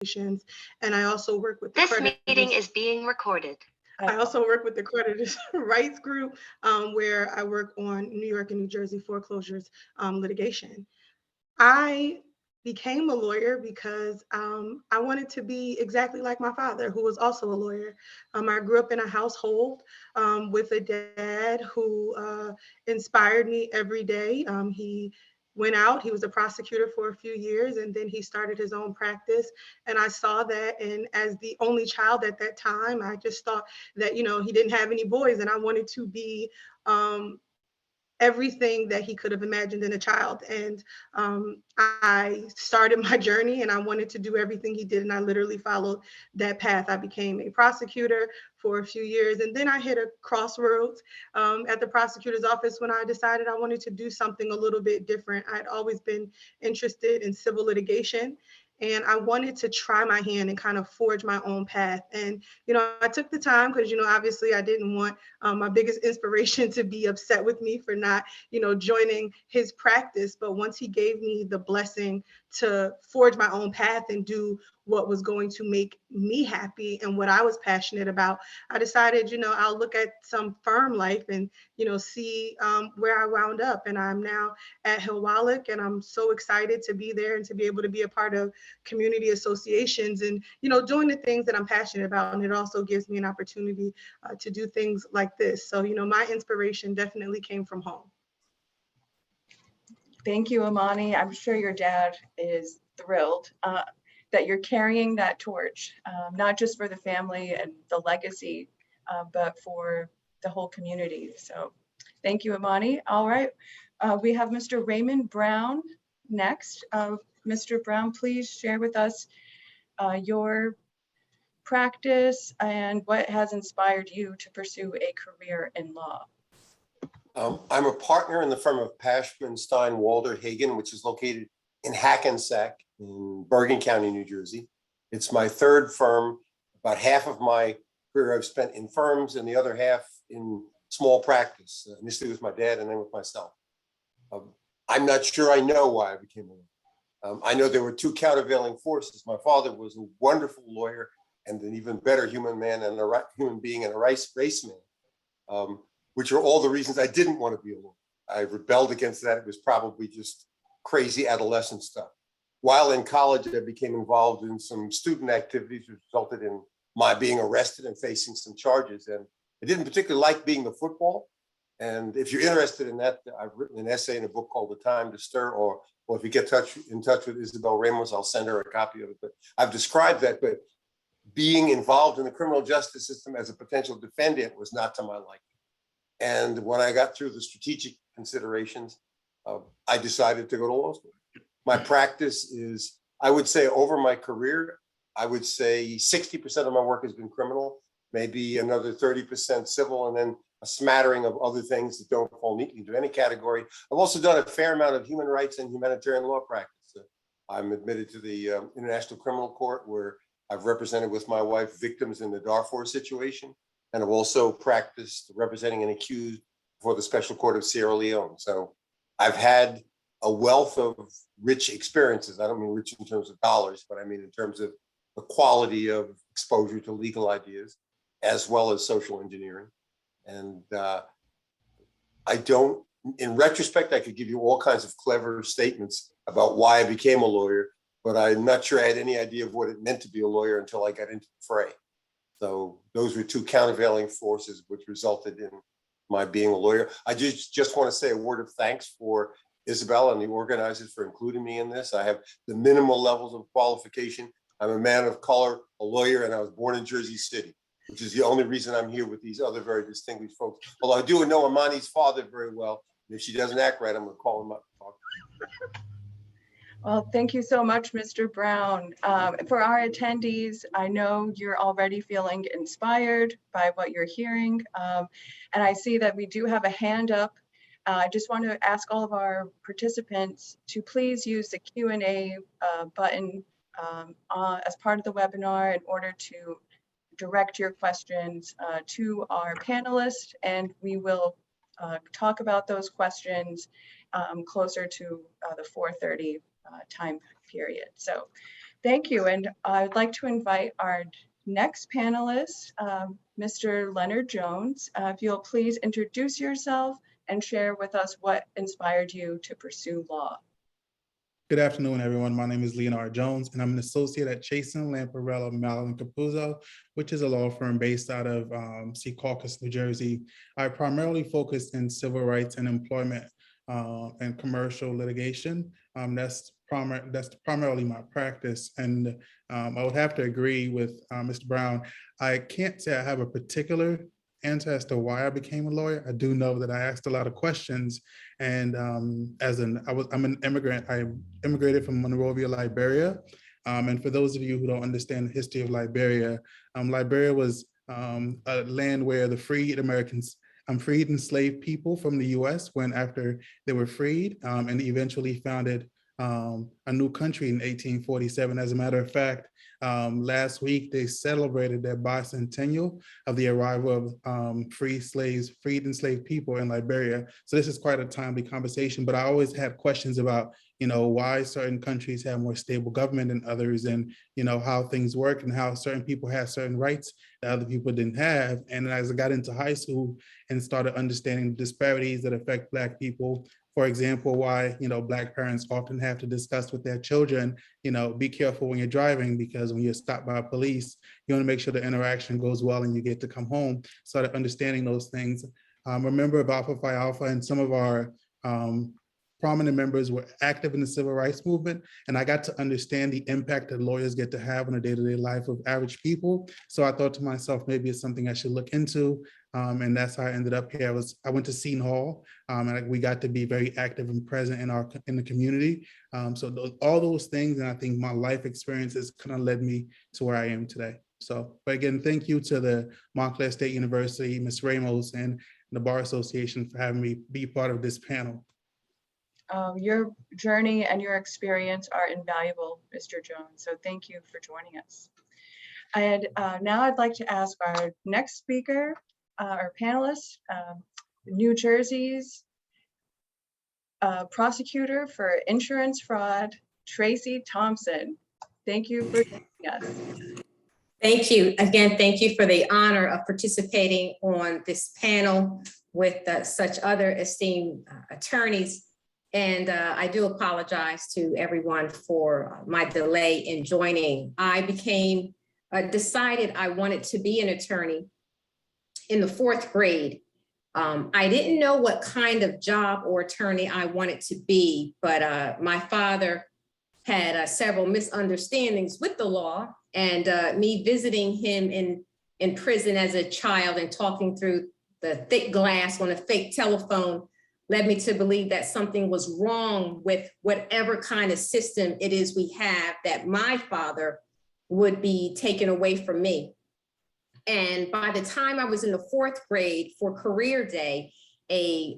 And I also work with the This meeting creditors. is being recorded. I also work with the creditors rights group, where I work on New York and New Jersey foreclosures litigation. I became a lawyer because I wanted to be exactly like my father, who was also a lawyer. I grew up in a household with a dad who inspired me every day. He went out, he was a prosecutor for a few years, and then he started his own practice. And I saw that. And as the only child at that time, I just thought that, he didn't have any boys, and I wanted to be. Everything that he could have imagined in a child. And I started my journey and I wanted to do everything he did. And I literally followed that path. I became a prosecutor for a few years. And then I hit a crossroads at the prosecutor's office when I decided I wanted to do something a little bit different. I'd always been interested in civil litigation. And I wanted to try my hand and kind of forge my own path. And, I took the time because, obviously I didn't want my biggest inspiration to be upset with me for not, joining his practice. But once he gave me the blessing to forge my own path and do what was going to make me happy and what I was passionate about, I decided, I'll look at some firm life and, see where I wound up. And I'm now at Hill Wallach, and I'm so excited to be there and to be able to be a part of community associations and, doing the things that I'm passionate about. And it also gives me an opportunity to do things like this. So, my inspiration definitely came from home. Thank you, Imani. I'm sure your dad is thrilled that you're carrying that torch, not just for the family and the legacy, but for the whole community. So thank you, Imani. All right, we have Mr. Raymond Brown next. Mr. Brown, please share with us your practice and what has inspired you to pursue a career in law. I'm a partner in the firm of Pashman, Stein, Walder, Hagen, which is located in Hackensack in Bergen County, New Jersey. It's my third firm. About half of my career I've spent in firms and the other half in small practice, initially with my dad and then with myself. I'm not sure I know why I became a lawyer. I know there were two countervailing forces. My father was a wonderful lawyer and an even better human man and a human being and a race man. Which are all the reasons I didn't want to be a lawyer. I rebelled against that. It was probably just crazy adolescent stuff. While in college, I became involved in some student activities, which resulted in my being arrested and facing some charges. And I didn't particularly like being the football. And if you're interested in that, I've written an essay in a book called The Time to Stir, or if you get in touch with Isabel Ramos, I'll send her a copy of it. But I've described that, but being involved in the criminal justice system as a potential defendant was not to my liking. And when I got through the strategic considerations, I decided to go to law school. My practice is, I would say over my career, I would say 60% of my work has been criminal, maybe another 30% civil, and then a smattering of other things that don't fall neatly into any category. I've also done a fair amount of human rights and humanitarian law practice. I'm admitted to the International Criminal Court, where I've represented with my wife victims in the Darfur situation. And I've also practiced representing an accused for the Special Court of Sierra Leone. So I've had a wealth of rich experiences. I don't mean rich in terms of dollars, but I mean in terms of the quality of exposure to legal ideas, as well as social engineering. And I don't, in retrospect, I could give you all kinds of clever statements about why I became a lawyer, but I'm not sure I had any idea of what it meant to be a lawyer until I got into the fray. So those were two countervailing forces which resulted in my being a lawyer. I just want to say a word of thanks for Isabel and the organizers for including me in this. I have the minimal levels of qualification. I'm a man of color, a lawyer, and I was born in Jersey City, which is the only reason I'm here with these other very distinguished folks. Although I do know Imani's father very well. And if she doesn't act right, I'm going to call him up and talk. Well, thank you so much, Mr. Brown. For our attendees, I know you're already feeling inspired by what you're hearing. And I see that we do have a hand up. I just want to ask all of our participants to please use the Q&A button as part of the webinar in order to direct your questions to our panelists, and we will talk about those questions closer to the 4:30 time period. So Thank you. And I'd like to invite our next panelist, Mr. Leonard Jones. If you'll please introduce yourself and share with us what inspired you to pursue law. Good afternoon, everyone. My name is Leonard Jones, and I'm an associate at Chasen, Lamparello, Mallon Capuzzo, which is a law firm based out of Secaucus, New Jersey. I primarily focus in civil rights and employment and commercial litigation. That's primarily my practice. And I would have to agree with Mr. Brown. I can't say I have a particular answer as to why I became a lawyer. I do know that I asked a lot of questions, and I'm an immigrant. I immigrated from Monrovia, Liberia. And for those of you who don't understand the history of Liberia, Liberia was a land where the freed Americans freed enslaved people from the US when after they were freed, and eventually founded a new country in 1847. As a matter of fact, last week they celebrated their bicentennial of the arrival of freed enslaved people in Liberia. So this is quite a timely conversation, but I always had questions about, why certain countries have more stable government than others, and, how things work and how certain people have certain rights that other people didn't have. And as I got into high school and started understanding the disparities that affect Black people, for example, why, Black parents often have to discuss with their children, be careful when you're driving, because when you're stopped by police, you want to make sure the interaction goes well and you get to come home. Started understanding those things. Remember of Alpha Phi Alpha, and some of our prominent members were active in the civil rights movement, and I got to understand the impact that lawyers get to have on the day-to-day life of average people. So I thought to myself, maybe it's something I should look into, and that's how I ended up here. I went to Seton Hall, and we got to be very active and present in the community. So all those things, and I think my life experiences kind of led me to where I am today. So, but again, thank you to the Montclair State University, Ms. Ramos, and the Bar Association for having me be part of this panel. Your journey and your experience are invaluable, Mr. Jones. So thank you for joining us. And now I'd like to ask our next speaker, our panelist, New Jersey's prosecutor for insurance fraud, Tracy Thompson. Thank you for joining us. Thank you. Again, thank you for the honor of participating on this panel with such other esteemed attorneys. And I do apologize to everyone for my delay in joining. I decided I wanted to be an attorney in the 4th grade. I didn't know what kind of job or attorney I wanted to be, but my father had several misunderstandings with the law, and me visiting him in prison as a child and talking through the thick glass on a fake telephone led me to believe that something was wrong with whatever kind of system it is we have, that my father would be taken away from me. And by the time I was in the 4th grade for career day, a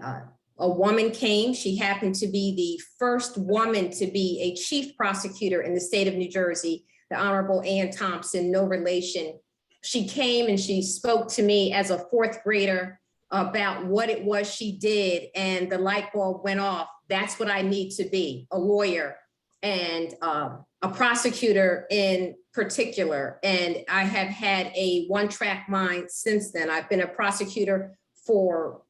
woman came. She happened to be the first woman to be a chief prosecutor in the state of New Jersey, the Honorable Ann Thompson, no relation. She came and she spoke to me as a 4th grader about what it was she did, and the light bulb went off. That's what I need to be, a lawyer and a prosecutor in particular. And I have had a one-track mind since then. I've been a prosecutor for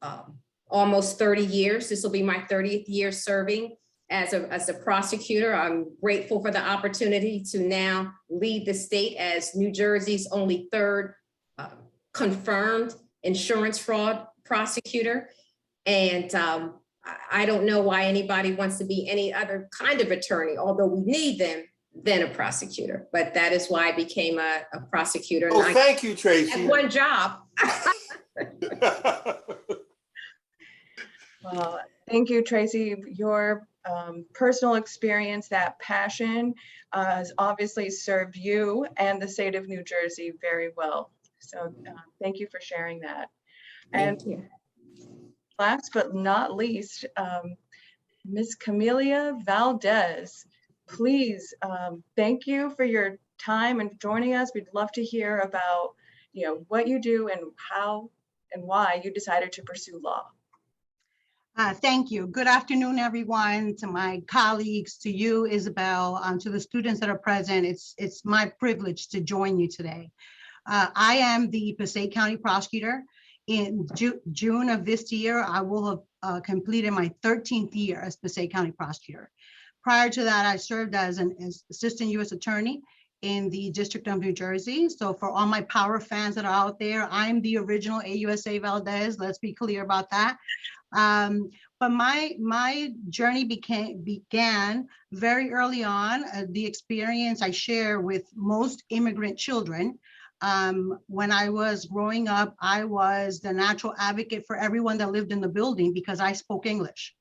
almost 30 years. This will be my 30th year serving as a prosecutor. I'm grateful for the opportunity to now lead the state as New Jersey's only 3rd confirmed insurance fraud prosecutor. And I don't know why anybody wants to be any other kind of attorney, although we need them, than a prosecutor. But that is why I became a prosecutor. Oh, thank you, Tracy. I had one job. Well, thank you, Tracy. Your personal experience, that passion has obviously served you and the state of New Jersey very well. So thank you for sharing that. And last but not least, Ms. Camelia Valdez, please, thank you for your time and joining us. We'd love to hear about, what you do and how and why you decided to pursue law. Thank you. Good afternoon, everyone, to my colleagues, to you, Isabel, to the students that are present. It's my privilege to join you today. I am the Passaic County prosecutor. In June of this year, I will have completed my 13th year as Passaic County prosecutor. Prior to that, I served as an assistant U.S. attorney in the District of New Jersey. So for all my power fans that are out there, I'm the original AUSA Valdez. Let's be clear about that. But my journey began very early on. The experience I share with most immigrant children. When I was growing up, I was the natural advocate for everyone that lived in the building because I spoke English.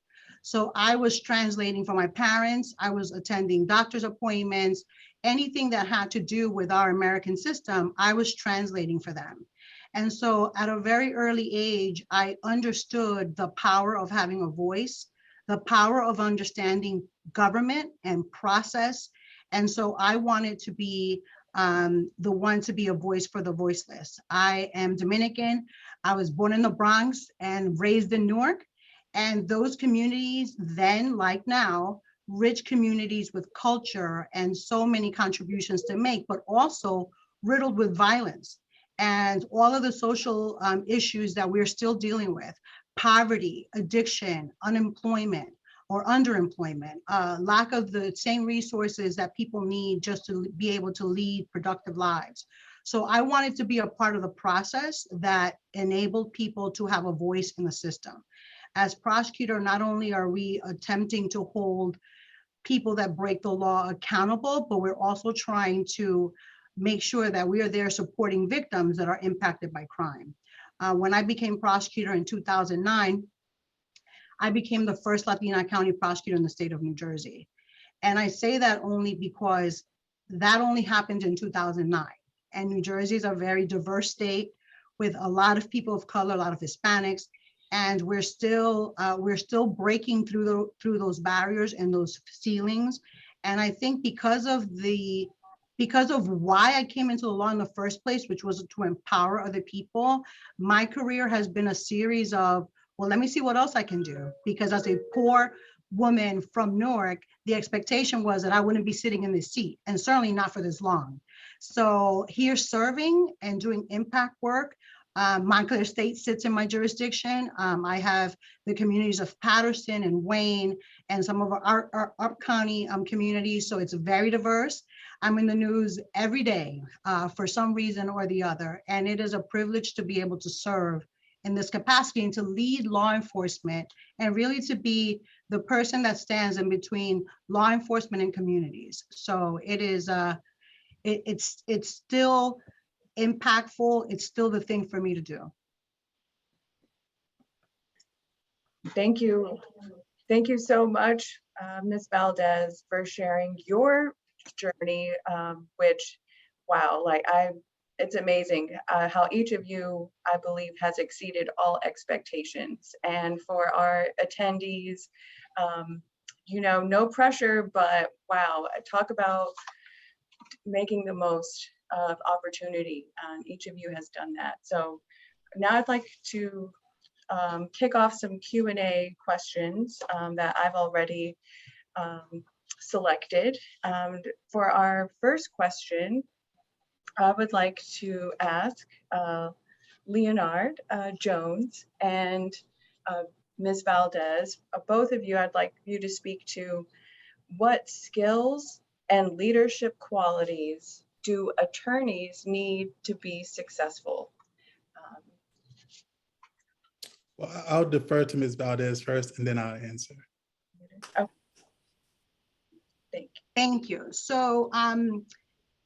So I was translating for my parents. I was attending doctor's appointments, anything that had to do with our American system, I was translating for them. And so at a very early age, I understood the power of having a voice, the power of understanding government and process. And so I wanted to be the one to be a voice for the voiceless. I am Dominican. I was born in the Bronx and raised in Newark. And those communities then, like now, rich communities with culture and so many contributions to make, but also riddled with violence and all of the social issues that we're still dealing with: poverty, addiction, unemployment or underemployment, lack of the same resources that people need just to be able to lead productive lives. So I wanted to be a part of the process that enabled people to have a voice in the system. As prosecutor, not only are we attempting to hold people that break the law accountable, but we're also trying to make sure that we are there supporting victims that are impacted by crime. When I became prosecutor in 2009, I became the first Latina county prosecutor in the state of New Jersey. And I say that only because that only happened in 2009. And New Jersey is a very diverse state with a lot of people of color, a lot of Hispanics, and we're still breaking through those barriers and those ceilings. And I think because of why I came into the law in the first place, which was to empower other people, my career has been a series of, well, let me see what else I can do. Because as a poor woman from Newark, the expectation was that I wouldn't be sitting in this seat, and certainly not for this long. So here serving and doing impact work, Montclair State sits in my jurisdiction. I have the communities of Patterson and Wayne and some of our up county communities. So it's very diverse. I'm in the news every day for some reason or the other. And it is a privilege to be able to serve in this capacity and to lead law enforcement and really to be the person that stands in between law enforcement and communities. So it is, it's still impactful. It's still the thing for me to do. Thank you. Thank you so much, Ms. Valdez, for sharing your journey, which, wow, it's amazing how each of you, I believe, has exceeded all expectations. And for our attendees, no pressure, but wow, talk about making the most of opportunity. Each of you has done that. So now I'd like to kick off some Q&A questions that I've already selected. For our first question, I would like to ask Leonard Jones and Ms. Valdez, both of you, I'd like you to speak to what skills and leadership qualities do attorneys need to be successful? Well, I'll defer to Ms. Valdez first, and then I'll answer. Oh, thank you. Thank you. So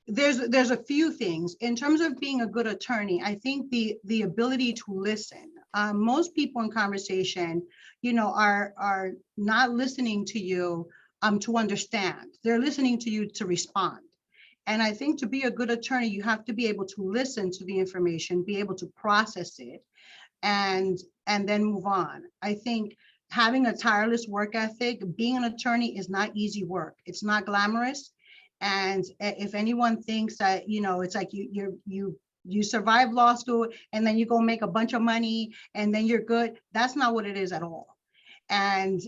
there's a few things in terms of being a good attorney. I think the ability to listen. Most people in conversation, are not listening to you to understand. They're listening to you to respond. And I think to be a good attorney, you have to be able to listen to the information, be able to process it, and then move on. I think having a tireless work ethic, being an attorney is not easy work. It's not glamorous. And if anyone thinks that, it's like you survive law school and then you go make a bunch of money and then you're good, that's not what it is at all. And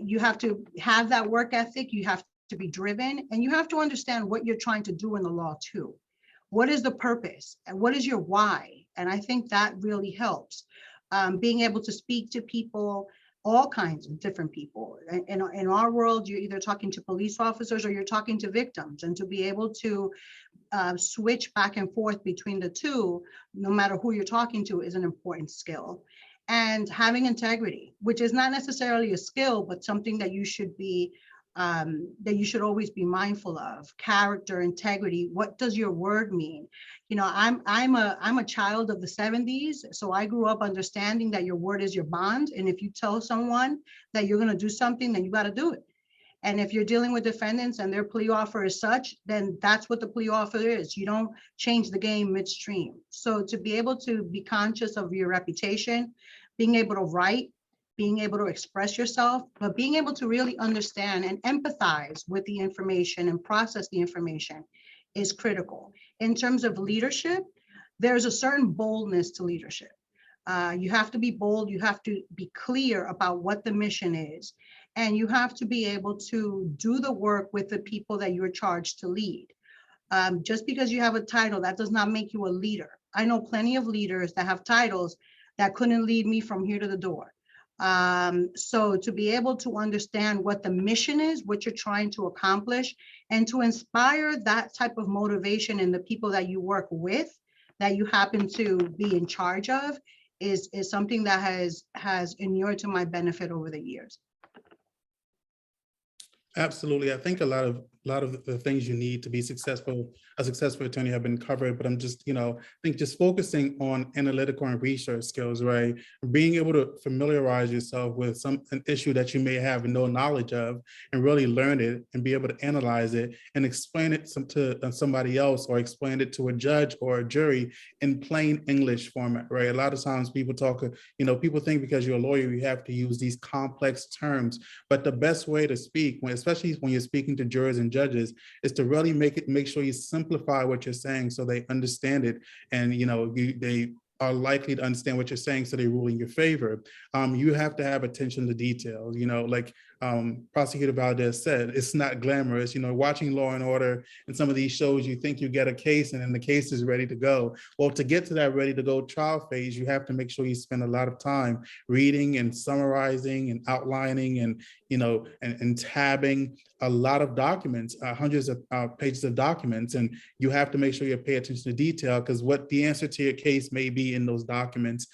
you have to have that work ethic. You have to be driven, and you have to understand what you're trying to do in the law too. What is the purpose and what is your why? And I think that really helps. Being able to speak to people, all kinds of different people. In our world, you're either talking to police officers or you're talking to victims, and to be able to switch back and forth between the two, no matter who you're talking to, is an important skill. And having integrity, which is not necessarily a skill, but something that you should be that you should always be mindful of. Character, integrity. What does your word mean? You know, I'm a child of the 70s, so I grew up understanding that your word is your bond, and if you tell someone that you're going to do something, then you got to do it. And if you're dealing with defendants and their plea offer is such, then that's what the plea offer is. You don't change the game midstream. So to be able to be conscious of your reputation, being able to write, being able to express yourself, but being able to really understand and empathize with the information and process the information is critical. In terms of leadership, there's a certain boldness to leadership. You have to be bold, you have to be clear about what the mission is, and you have to be able to do the work with the people that you're charged to lead. Just because you have a title, that does not make you a leader. I know plenty of leaders that have titles that couldn't lead me from here to the door. So to be able to understand what the mission is, what you're trying to accomplish, and to inspire that type of motivation in the people that you work with, that you happen to be in charge of, is something that has inured to my benefit over the years. Absolutely. I think a lot of the things you need to be successful, a successful attorney, have been covered, but I'm just, I think just focusing on analytical and research skills, right? Being able to familiarize yourself with an issue that you may have no knowledge of, and really learn it and be able to analyze it and explain it to somebody else, or explain it to a judge or a jury in plain English format, right? A lot of times people talk, people think because you're a lawyer, you have to use these complex terms, but the best way to speak, especially when you're speaking to jurors and judges, is to really make sure you simplify what you're saying so they understand it, and they are likely to understand what you're saying, so they rule in your favor. You have to have attention to details. Like Prosecutor Valdez said, it's not glamorous. Watching Law and Order and some of these shows, you think you get a case and then the case is ready to go. Well, to get to that ready to go trial phase, you have to make sure you spend a lot of time reading and summarizing and outlining and tabbing a lot of documents, hundreds of pages of documents, and you have to make sure you pay attention to detail, because what the answer to your case may be in those documents.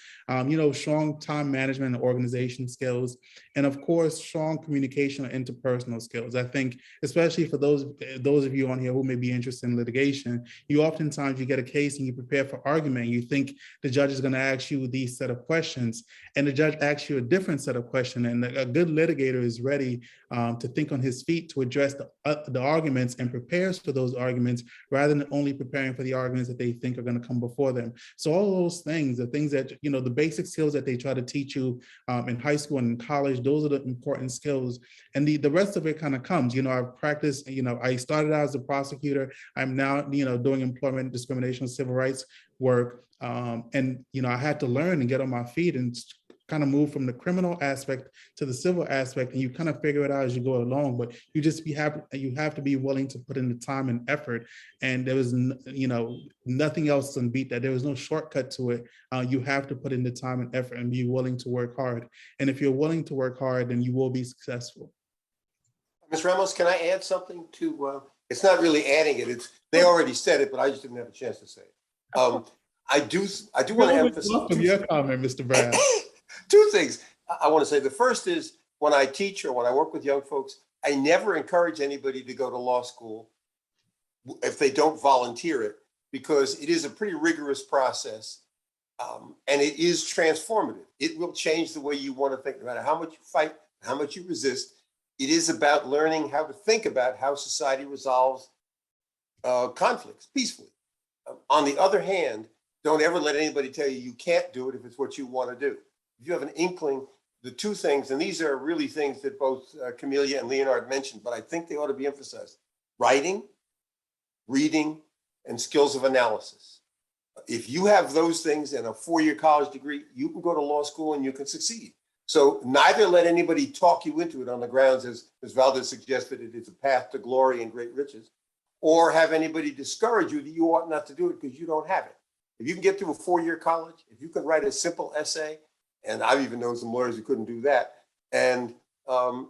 Strong time management and organization skills, and of course, strong communication and interpersonal skills. I think, especially for those of you on here who may be interested in litigation, oftentimes you get a case and you prepare for argument. You think the judge is going to ask you these set of questions, and the judge asks you a different set of questions. And a good litigator is ready to think on his feet to address the arguments and prepares for those arguments, rather than only preparing for the arguments that they think are going to come before them. So all those things, the things that, the basic skills that they try to teach you in high school and in college, those are the important skills. And the rest of it kind of comes. I've practiced, I started out as a prosecutor. I'm now, doing employment discrimination, civil rights work. And I had to learn and get on my feet and kind of move from the criminal aspect to the civil aspect, and you kind of figure it out as you go along. But you have to be willing to put in the time and effort. And there was, nothing else can beat that. There was no shortcut to it. You have to put in the time and effort and be willing to work hard. And if you're willing to work hard, then you will be successful. Ms. Ramos, can I add something to? It's not really adding it. They already said it, but I just didn't have a chance to say it. I do want to emphasize. Welcome your comment, Mr. Brown. Two things I want to say. The first is, when I teach or when I work with young folks, I never encourage anybody to go to law school if they don't volunteer it, because it is a pretty rigorous process, and it is transformative. It will change the way you want to think, no matter how much you fight, how much you resist. It is about learning how to think about how society resolves conflicts peacefully. On the other hand, don't ever let anybody tell you you can't do it if it's what you want to do. If you have an inkling, the two things, and these are really things that both Camelia and Leonard mentioned, but I think they ought to be emphasized: writing, reading, and skills of analysis. If you have those things and a 4-year college degree, you can go to law school and you can succeed. So neither let anybody talk you into it on the grounds, as Valdez suggested, it is a path to glory and great riches, or have anybody discourage you that you ought not to do it because you don't have it. If you can get through a 4-year college, if you can write a simple essay, and I've even known some lawyers who couldn't do that, and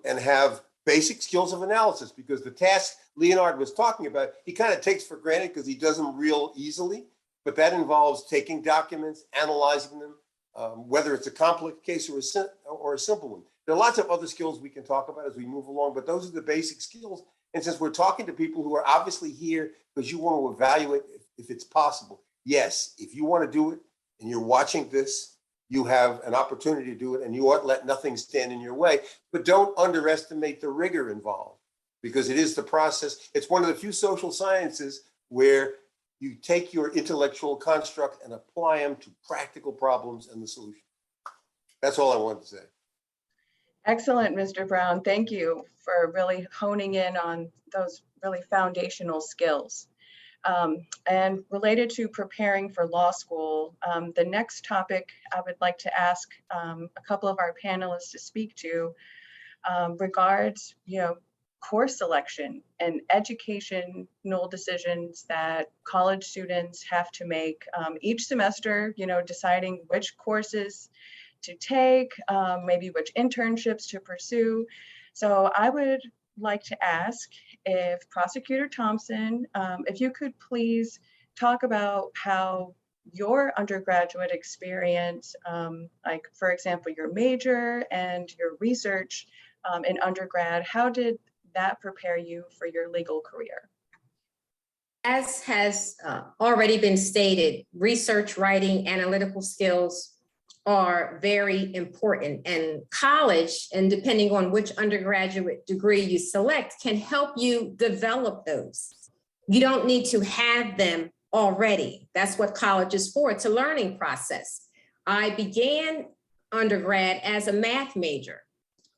have basic skills of analysis, because the task Leonard was talking about, he kind of takes for granted because he does them real easily, but that involves taking documents, analyzing them, whether it's a complex case or a simple one. There are lots of other skills we can talk about as we move along, but those are the basic skills. And since we're talking to people who are obviously here because you want to evaluate if it's possible, yes, if you want to do it and you're watching this, you have an opportunity to do it, and you ought to let nothing stand in your way. But don't underestimate the rigor involved, because it is the process. It's one of the few social sciences where you take your intellectual construct and apply them to practical problems and the solution. That's all I wanted to say. Excellent, Mr. Brown. Thank you for really honing in on those really foundational skills. And related to preparing for law school, the next topic I would like to ask a couple of our panelists to speak to regards, course selection and educational decisions that college students have to make each semester, deciding which courses to take, maybe which internships to pursue. So I would like to ask if Prosecutor Thompson, if you could please talk about how your undergraduate experience, like for example, your major and your research in undergrad, how did that prepare you for your legal career? As has already been stated, research, writing, analytical skills are very important, and college, and depending on which undergraduate degree you select, can help you develop those. You don't need to have them already. That's what college is for. It's a learning process. I began undergrad as a math major.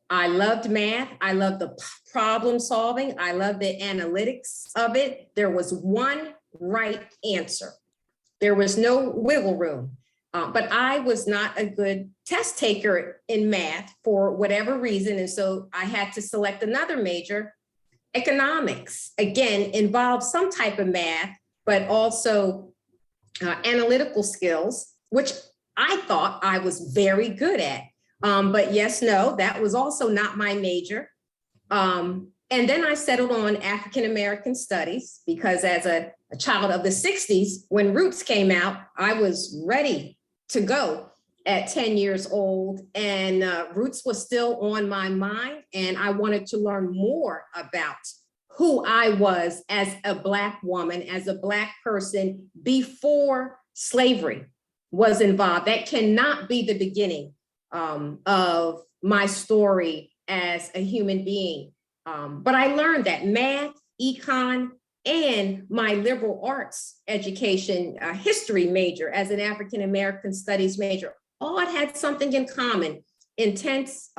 I loved math. I loved the problem solving. I loved the analytics of it. There was one right answer. There was no wiggle room. But I was not a good test taker in math for whatever reason. And so I had to select another major. Economics, again, involved some type of math, but also analytical skills, which I thought I was very good at. But yes, no, that was also not my major. And then I settled on African-American studies because as a child of the 60s, when Roots came out, I was ready to go at 10 years old, and Roots was still on my mind, and I wanted to learn more about who I was as a Black woman, as a Black person before slavery was involved. That cannot be the beginning of my story as a human being. But I learned that math, econ, and my liberal arts education, history major as an African-American studies major, all had something in common: intense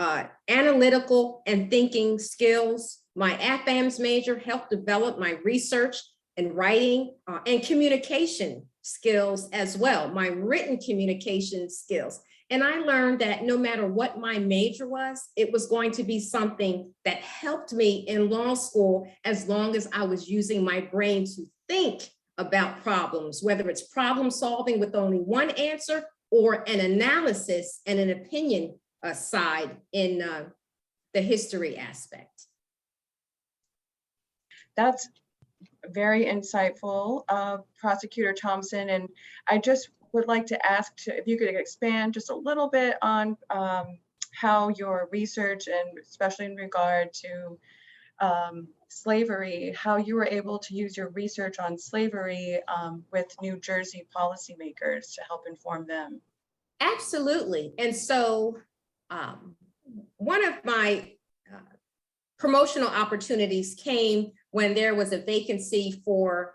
analytical and thinking skills. My AFAMS major helped develop my research and writing and communication skills as well, my written communication skills. And I learned that no matter what my major was, it was going to be something that helped me in law school as long as I was using my brain to think about problems, whether it's problem solving with only one answer or an analysis and an opinion side in the history aspect. That's very insightful, Prosecutor Thompson. And I just would like to ask if you could expand just a little bit on how your research, and especially in regard to slavery, how you were able to use your research on slavery with New Jersey policymakers to help inform them. Absolutely. And so one of my promotional opportunities came when there was a vacancy for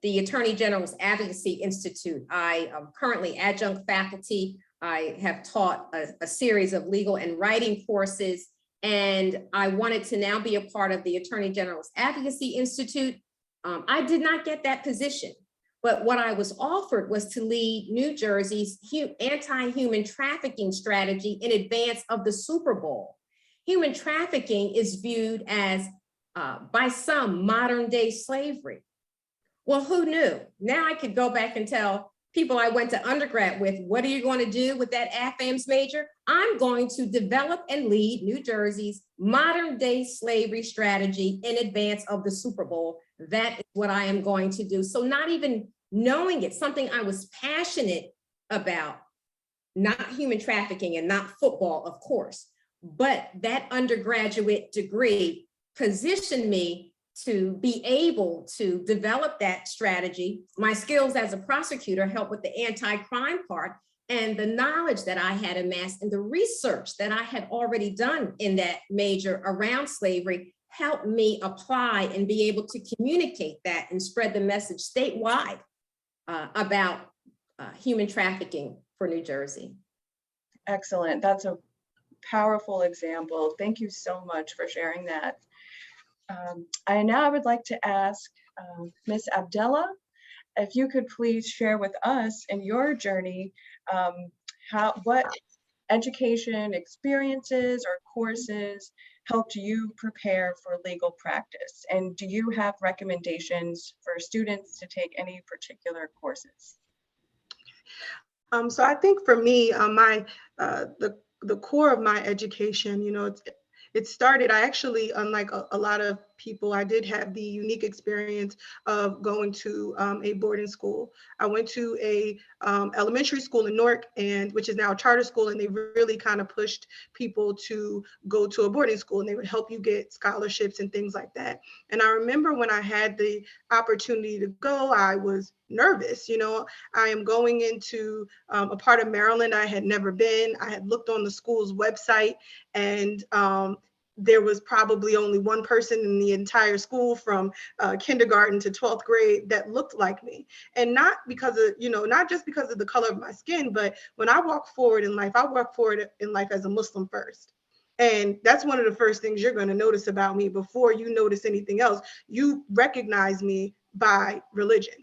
the Attorney General's Advocacy Institute. I am currently adjunct faculty. I have taught a series of legal and writing courses, and I wanted to now be a part of the Attorney General's Advocacy Institute. I did not get that position. But what I was offered was to lead New Jersey's anti-human trafficking strategy in advance of the Super Bowl. Human trafficking is viewed as, by some, modern day slavery. Well, who knew? Now I could go back and tell people I went to undergrad with, what are you going to do with that AFAMS major? I'm going to develop and lead New Jersey's modern day slavery strategy in advance of the Super Bowl. That is what I am going to do. So not even knowing it's something I was passionate about, not human trafficking and not football, of course, but that undergraduate degree positioned me to be able to develop that strategy. My skills as a prosecutor helped with the anti-crime part, and the knowledge that I had amassed and the research that I had already done in that major around slavery helped me apply and be able to communicate that and spread the message statewide about human trafficking for New Jersey. Excellent. That's a powerful example. Thank you so much for sharing that. I would like to ask Ms. Abdella, if you could please share with us in your journey, what education experiences or courses helped you prepare for legal practice? And do you have recommendations for students to take any particular courses? So I think for me, the core of my education, it started, I actually, unlike a lot of people, I did have the unique experience of going to a boarding school. I went to a elementary school in Newark, which is now a charter school, and they really kind of pushed people to go to a boarding school, and they would help you get scholarships and things like that. And I remember when I had the opportunity to go, I was nervous. I am going into a part of Maryland I had never been. I had looked on the school's website, and there was probably only one person in the entire school from kindergarten to 12th grade that looked like me. And not because of, not just because of the color of my skin, but when I walk forward in life, I walk forward in life as a Muslim first. And that's one of the first things you're going to notice about me before you notice anything else. You recognize me by religion.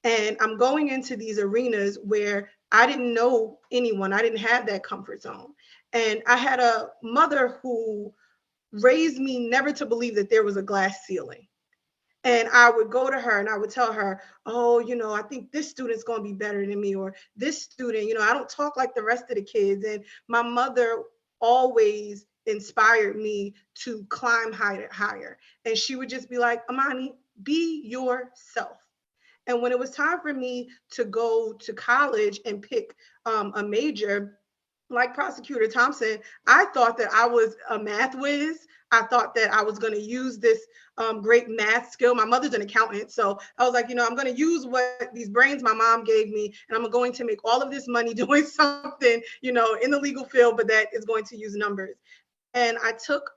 And I'm going into these arenas where I didn't know anyone. I didn't have that comfort zone. And I had a mother who raised me never to believe that there was a glass ceiling. And I would go to her and I would tell her, oh, I think this student's going to be better than me, or this student, I don't talk like the rest of the kids. And my mother always inspired me to climb higher. And she would just be like, Amani, be yourself. And when it was time for me to go to college and pick a major, like Prosecutor Thompson, I thought that I was a math whiz. I thought that I was going to use this great math skill. My mother's an accountant. So I was like, I'm going to use what these brains my mom gave me, and I'm going to make all of this money doing something, in the legal field, but that is going to use numbers. And I took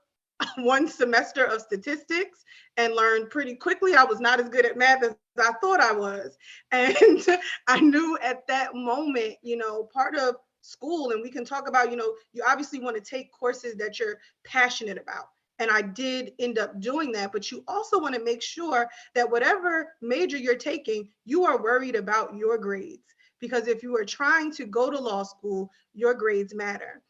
one semester of statistics and learned pretty quickly I was not as good at math as I thought I was. And I knew at that moment, part of school, and we can talk about, you obviously want to take courses that you're passionate about. And I did end up doing that, but you also want to make sure that whatever major you're taking, you are worried about your grades. Because if you are trying to go to law school, your grades matter.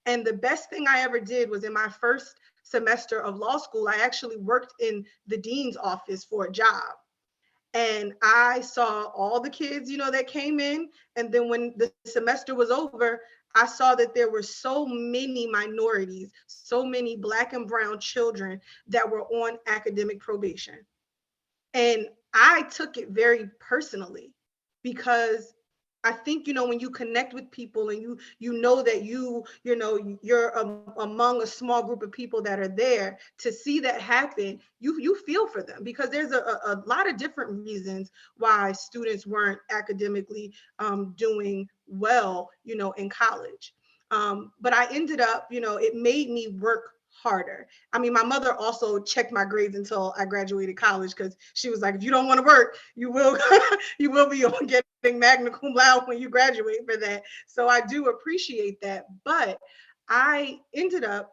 And the best thing I ever did was in my first semester of law school, I actually worked in the dean's office for a job. And I saw all the kids, that came in. And then when the semester was over, I saw that there were so many minorities, so many Black and brown children that were on academic probation. And I took it very personally, because I think, when you connect with people and you know that you're among a small group of people that are there, to see that happen, you feel for them, because there's a lot of different reasons why students weren't academically doing well, in college. But I ended up, it made me work harder. I mean, my mother also checked my grades until I graduated college, because she was like, if you don't want to work, you will you will be getting magna cum laude when you graduate for that. So I do appreciate that. But I ended up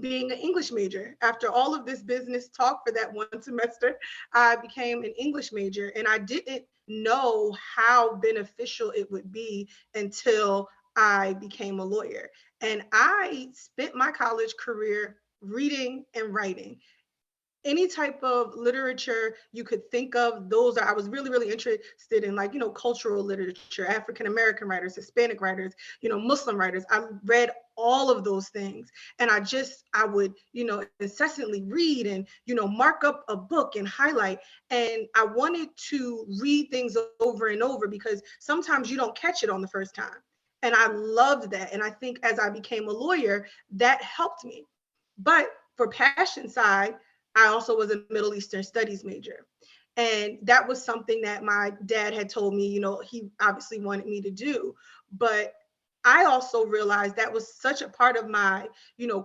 being an English major. After all of this business talk for that one semester, I became an English major, and I didn't know how beneficial it would be until I became a lawyer. And I spent my college career reading and writing. Any type of literature you could think of, those are, I was really, really interested in, like, cultural literature, African American writers, Hispanic writers, Muslim writers. I read all of those things. And I would, incessantly read and, mark up a book and highlight. And I wanted to read things over and over because sometimes you don't catch it on the first time. And I loved that. And I think as I became a lawyer, that helped me. But for passion side, I also was a Middle Eastern studies major. And that was something that my dad had told me, he obviously wanted me to do. But I also realized that was such a part of my,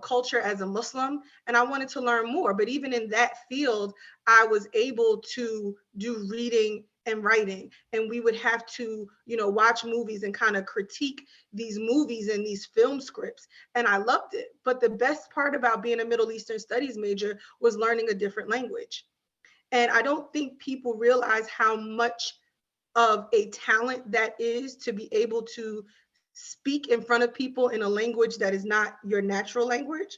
culture as a Muslim, and I wanted to learn more. But even in that field, I was able to do reading and writing, and we would have to, watch movies and kind of critique these movies and these film scripts. And I loved it. But the best part about being a Middle Eastern studies major was learning a different language. And I don't think people realize how much of a talent that is to be able to speak in front of people in a language that is not your natural language,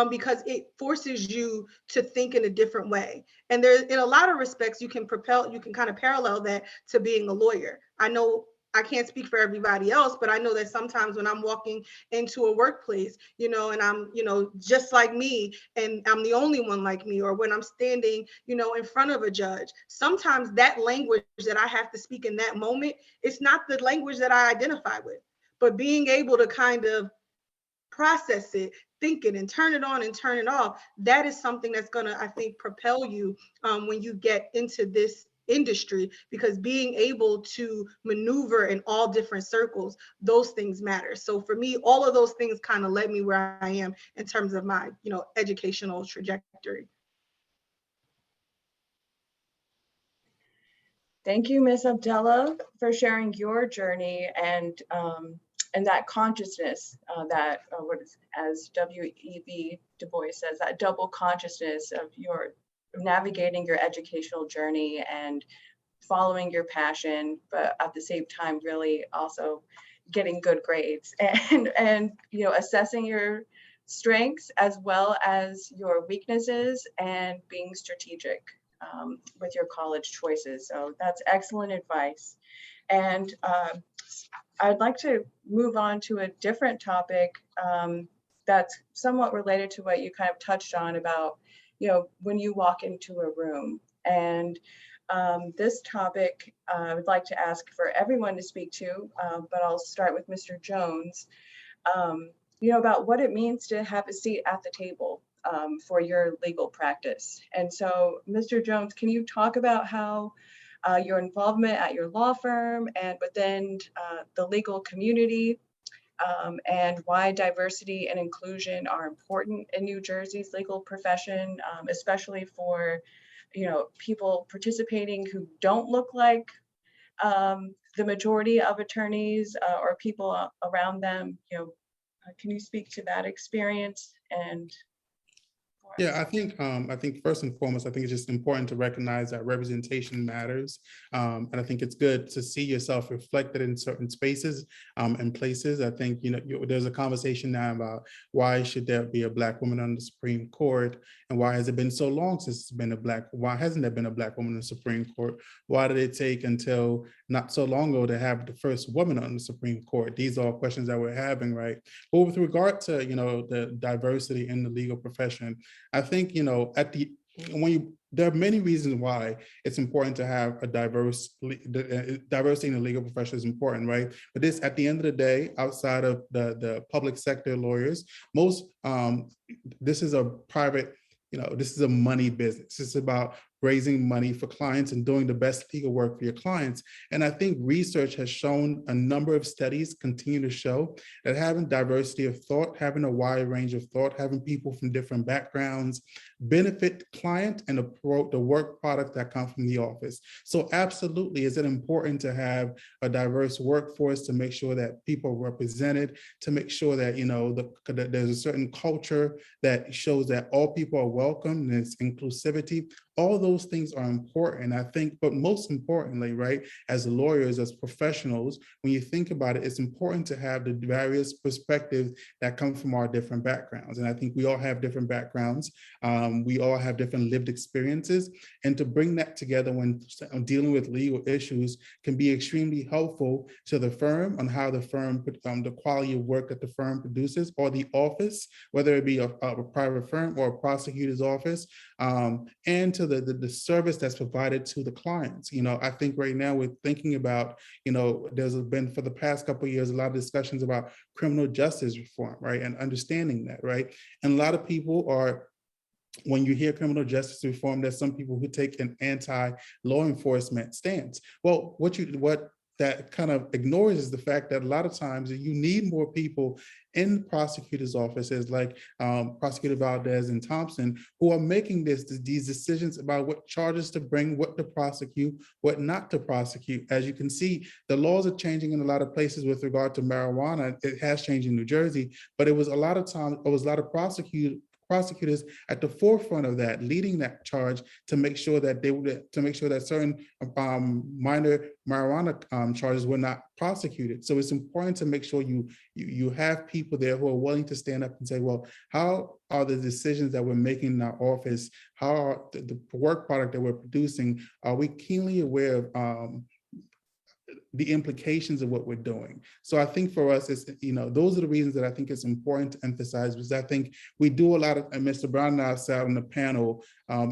because it forces you to think in a different way. And there, in a lot of respects, you can kind of parallel that to being a lawyer. I know I can't speak for everybody else, but I know that sometimes when I'm walking into a workplace, and I'm, just like me, and I'm the only one like me, or when I'm standing, in front of a judge, sometimes that language that I have to speak in that moment, it's not the language that I identify with. But being able to kind of process it, think it, and turn it on and turn it off, that is something that's going to, I think, propel you when you get into this industry, because being able to maneuver in all different circles, those things matter. So for me, all of those things kind of led me where I am in terms of my, educational trajectory. Thank you, Ms. Abdallah, for sharing your journey and that consciousness that, as W.E.B. Du Bois says, that double consciousness of your navigating your educational journey and following your passion, but at the same time, really also getting good grades and assessing your strengths as well as your weaknesses and being strategic with your college choices. So that's excellent advice. And I'd like to move on to a different topic that's somewhat related to what you kind of touched on about, when you walk into a room. And this topic I would like to ask for everyone to speak to, but I'll start with Mr. Jones, about what it means to have a seat at the table for your legal practice. And so, Mr. Jones, can you talk about how your involvement at your law firm and within the legal community, and why diversity and inclusion are important in New Jersey's legal profession, especially for people participating who don't look like the majority of attorneys or people around them. Can you speak to that experience? And Yeah, I think first and foremost, I think it's just important to recognize that representation matters. And I think it's good to see yourself reflected in certain spaces and places. I think, there's a conversation now about why should there be a Black woman on the Supreme Court, and why has it been so long since it's been why hasn't there been a Black woman on the Supreme Court? Why did it take until not so long ago to have the first woman on the Supreme Court? These are all questions that we're having, right? But with regard to, the diversity in the legal profession, I think, there are many reasons why it's important to have a diversity in the legal profession is important, right? But this, at the end of the day, outside of the public sector lawyers, this is a private, this is a money business. It's about raising money for clients and doing the best legal work for your clients. And I think research has shown, a number of studies continue to show, that having diversity of thought, having a wide range of thought, having people from different backgrounds benefit client and the work product that come from the office. So absolutely, is it important to have a diverse workforce, to make sure that people are represented, to make sure that, that there's a certain culture that shows that all people are welcome and it's inclusivity. All those those things are important, I think, but most importantly, right, as lawyers, as professionals, when you think about it, it's important to have the various perspectives that come from our different backgrounds. And I think we all have different backgrounds. We all have different lived experiences. And to bring that together when dealing with legal issues can be extremely helpful to the firm on how the firm, the quality of work that the firm produces, or the office, whether it be a private firm or a prosecutor's office, and to the service that's provided to the clients. You know, I think right now we're thinking about, you know, there's been for the past couple of years, a lot of discussions about criminal justice reform, right? And understanding that, right? And a lot of people are, when you hear criminal justice reform, there's some people who take an anti-law enforcement stance. Well, what that kind of ignores is the fact that a lot of times you need more people in prosecutors' offices like Prosecutor Valdez and Thompson, who are making these decisions about what charges to bring, what to prosecute, what not to prosecute. As you can see, the laws are changing in a lot of places with regard to marijuana. It has changed in New Jersey, but it was a lot of times, it was a lot of prosecutors at the forefront of that, leading that charge to make sure that certain minor marijuana charges were not prosecuted. So it's important to make sure you have people there who are willing to stand up and say, well, how are the decisions that we're making in our office, how are the work product that we're producing, are we keenly aware of the implications of what we're doing? So I think for us, it's, you know, those are the reasons that I think it's important to emphasize, because I think we do a lot of, and Mr. Brown and I sat on the panel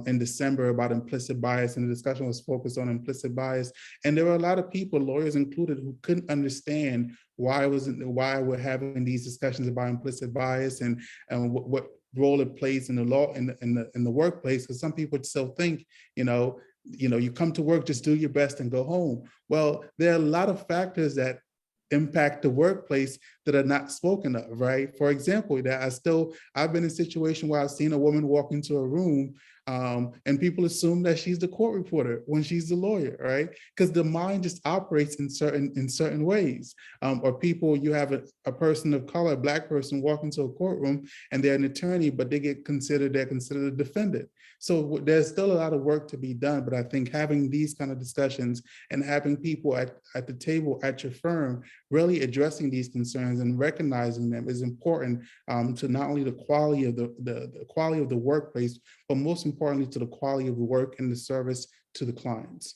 in December about implicit bias, and the discussion was focused on implicit bias. And there were a lot of people, lawyers included, who couldn't understand why we're having these discussions about implicit bias and what role it plays in the law, in the workplace, because some people still think, you come to work, just do your best and go home. Well, there are a lot of factors that impact the workplace that are not spoken of, right? For example, I've been in a situation where I've seen a woman walk into a room and people assume that she's the court reporter when she's the lawyer, right? Because the mind just operates in certain ways. Or people, you have a person of color, a Black person, walk into a courtroom and they're an attorney, but they're considered a defendant. So there's still a lot of work to be done, but I think having these kind of discussions and having people at the table at your firm really addressing these concerns and recognizing them is important to not only the quality of the quality of the workplace, but most importantly to the quality of the work and the service to the clients.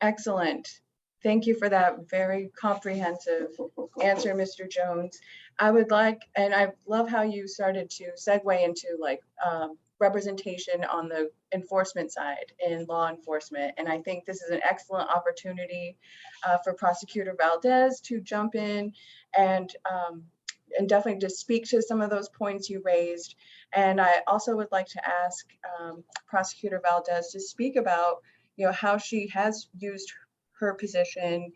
Excellent. Thank you for that very comprehensive answer, Mr. Jones. I love how you started to segue into representation on the enforcement side in law enforcement. And I think this is an excellent opportunity for Prosecutor Valdez to jump in and definitely just speak to some of those points you raised. And I also would like to ask Prosecutor Valdez to speak about how she has used her position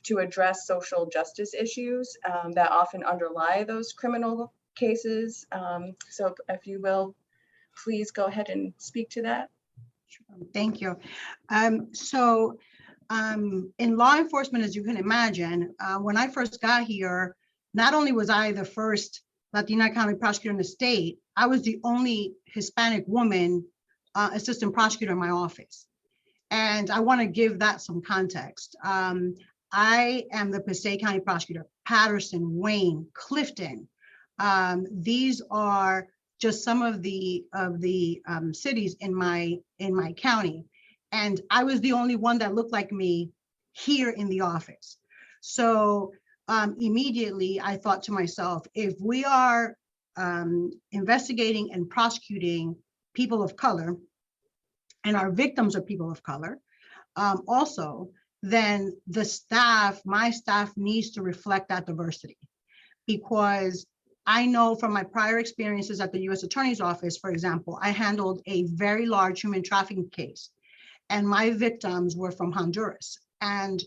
to address social justice issues that often underlie those criminal cases. So if you will, please go ahead and speak to that. Thank you. In law enforcement, as you can imagine, when I first got here, not only was I the first Latina county prosecutor in the state, I was the only Hispanic woman assistant prosecutor in my office. And I want to give that some context. I am the Passaic County prosecutor, Patterson, Wayne, Clifton. These are just some of the cities in my county. And I was the only one that looked like me here in the office. So immediately I thought to myself, if we are investigating and prosecuting people of color, and our victims are people of color, also, then my staff needs to reflect that diversity. Because I know from my prior experiences at the U.S. Attorney's Office, for example, I handled a very large human trafficking case, and my victims were from Honduras. And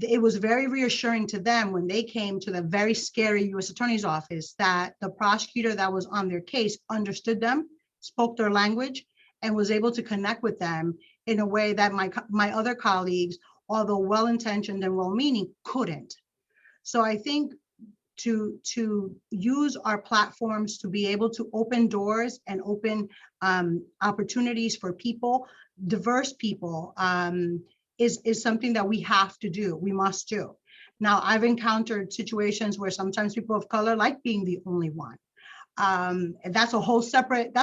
it was very reassuring to them when they came to the very scary U.S. Attorney's Office that the prosecutor that was on their case understood them, spoke their language, and was able to connect with them in a way that my other colleagues, although well-intentioned and well-meaning, couldn't. So I think to use our platforms to be able to open doors and open opportunities for people, diverse people, is something that we have to do, we must do. Now, I've encountered situations where sometimes people of color like being the only one. And that's a whole separate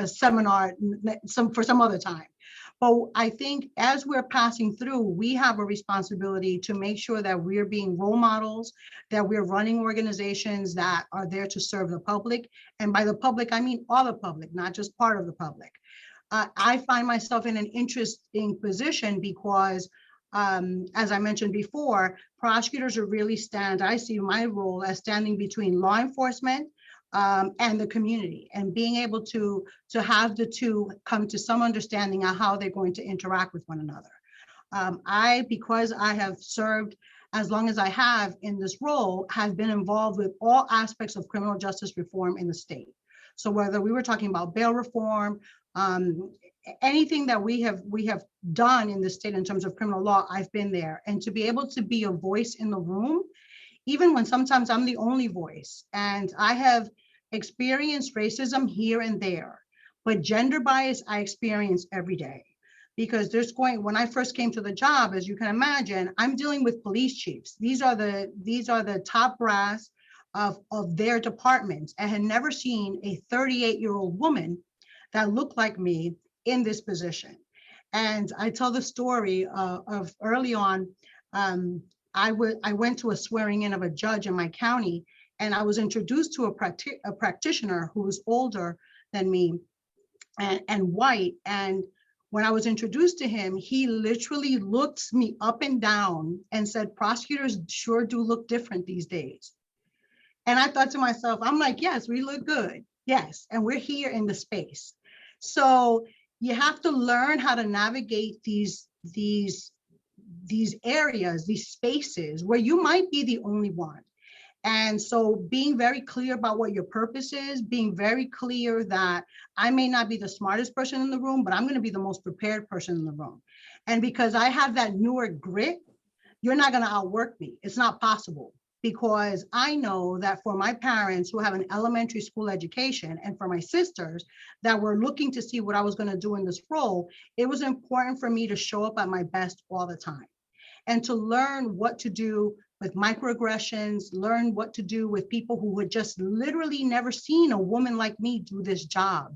seminar for some other time. But I think as we're passing through, we have a responsibility to make sure that we're being role models, that we're running organizations that are there to serve the public. And by the public, I mean all the public, not just part of the public. I find myself in an interesting position because as I mentioned before, prosecutors are really I see my role as standing between law enforcement and the community, and being able to have the two come to some understanding of how they're going to interact with one another. Because I have served as long as I have in this role, have been involved with all aspects of criminal justice reform in the state. So whether we were talking about bail reform, anything that we have done in the state in terms of criminal law, I've been there. And to be able to be a voice in the room, even when sometimes I'm the only voice, and I have experienced racism here and there, but gender bias I experience every day. Because when I first came to the job, as you can imagine, I'm dealing with police chiefs. These are the top brass of their departments. I had never seen a 38-year-old woman that looked like me in this position. And I tell the story of early on, I went to a swearing in of a judge in my county, and I was introduced to a practitioner who was older than me and white. And when I was introduced to him, he literally looked me up and down and said, "Prosecutors sure do look different these days." And I thought to myself, I'm like, yes, we look good. Yes, and we're here in the space. So you have to learn how to navigate these areas, these spaces where you might be the only one. And so being very clear about what your purpose is, being very clear that I may not be the smartest person in the room, but I'm going to be the most prepared person in the room. And because I have that Newark grit, you're not going to outwork me. It's not possible. Because I know that for my parents who have an elementary school education, and for my sisters that were looking to see what I was going to do in this role, it was important for me to show up at my best all the time and to learn what to do with microaggressions, learn what to do with people who had just literally never seen a woman like me do this job,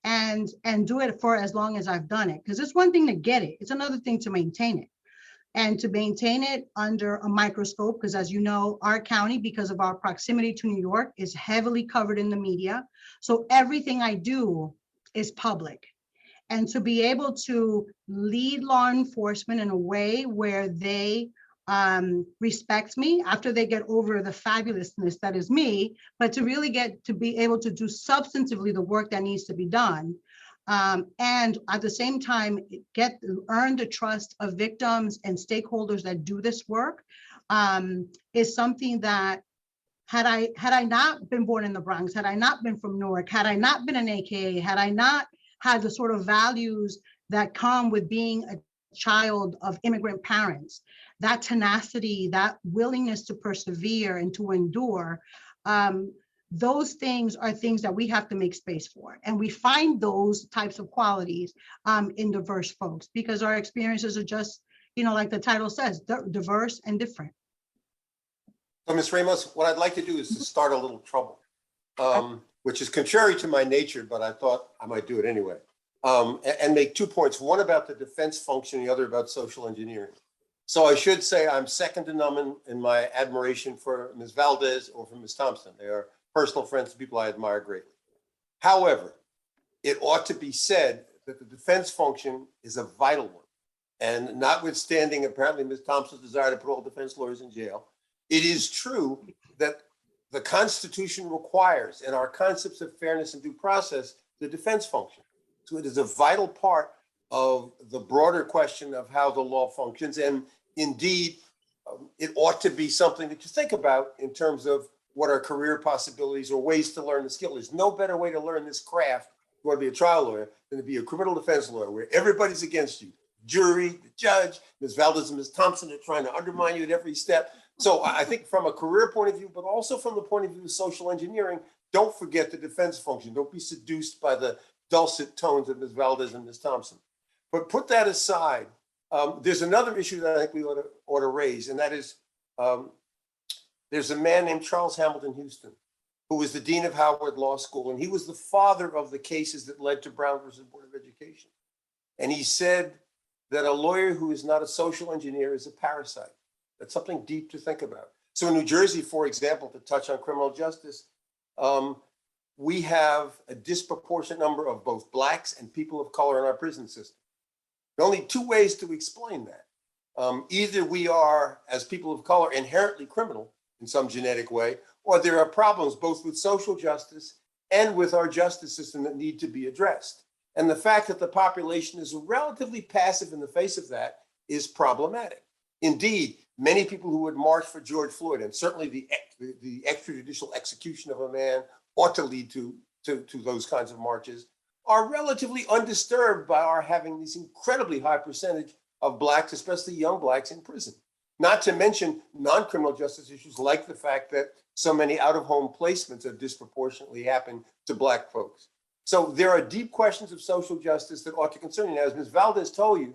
and do it for as long as I've done it. Because it's one thing to get it, it's another thing to maintain it. And to maintain it under a microscope, because as you know, our county, because of our proximity to New York, is heavily covered in the media. So everything I do is public. And to be able to lead law enforcement in a way where they respect me after they get over the fabulousness that is me, but to really get to be able to do substantively the work that needs to be done. And at the same time, earn the trust of victims and stakeholders that do this work, is something that had I not been born in the Bronx, had I not been from Newark, had I not been an AKA, had I not had the sort of values that come with being a child of immigrant parents, that tenacity, that willingness to persevere and to endure, those things are things that we have to make space for. And we find those types of qualities in diverse folks, because our experiences are just, like the title says, diverse and different. So Ms. Ramos, what I'd like to do is to start a little trouble, which is contrary to my nature, but I thought I might do it anyway, and make 2 points, one about the defense function, the other about social engineering. So I should say I'm second to none in my admiration for Ms. Valdez or for Ms. Thompson. They are personal friends and people I admire greatly. However, it ought to be said that the defense function is a vital one. And notwithstanding apparently Ms. Thompson's desire to put all defense lawyers in jail, it is true that the Constitution requires, in our concepts of fairness and due process, the defense function. So it is a vital part of the broader question of how the law functions. And indeed, it ought to be something that you think about in terms of what are career possibilities or ways to learn the skill. There's no better way to learn this craft, if you want to be a trial lawyer, than to be a criminal defense lawyer where everybody's against you. Jury, the judge, Ms. Valdez and Ms. Thompson are trying to undermine you at every step. So I think from a career point of view, but also from the point of view of social engineering, don't forget the defense function. Don't be seduced by the dulcet tones of Ms. Valdez and Ms. Thompson. But put that aside, there's another issue that I think we ought to raise, and that is there's a man named Charles Hamilton Houston, who was the dean of Howard Law School, and he was the father of the cases that led to Brown versus Board of Education. And he said that a lawyer who is not a social engineer is a parasite. That's something deep to think about. So in New Jersey, for example, to touch on criminal justice, we have a disproportionate number of both Blacks and people of color in our prison system. There are only two ways to explain that. Either we are, as people of color, inherently criminal in some genetic way, or there are problems both with social justice and with our justice system that need to be addressed. And the fact that the population is relatively passive in the face of that is problematic. Indeed, many people who would march for George Floyd, and certainly the extrajudicial execution of a man ought to lead to those kinds of marches, are relatively undisturbed by our having this incredibly high percentage of Blacks, especially young Blacks, in prison. Not to mention non-criminal justice issues like the fact that so many out-of-home placements have disproportionately happened to Black folks. So there are deep questions of social justice that ought to concern you. Now, as Ms. Valdez told you,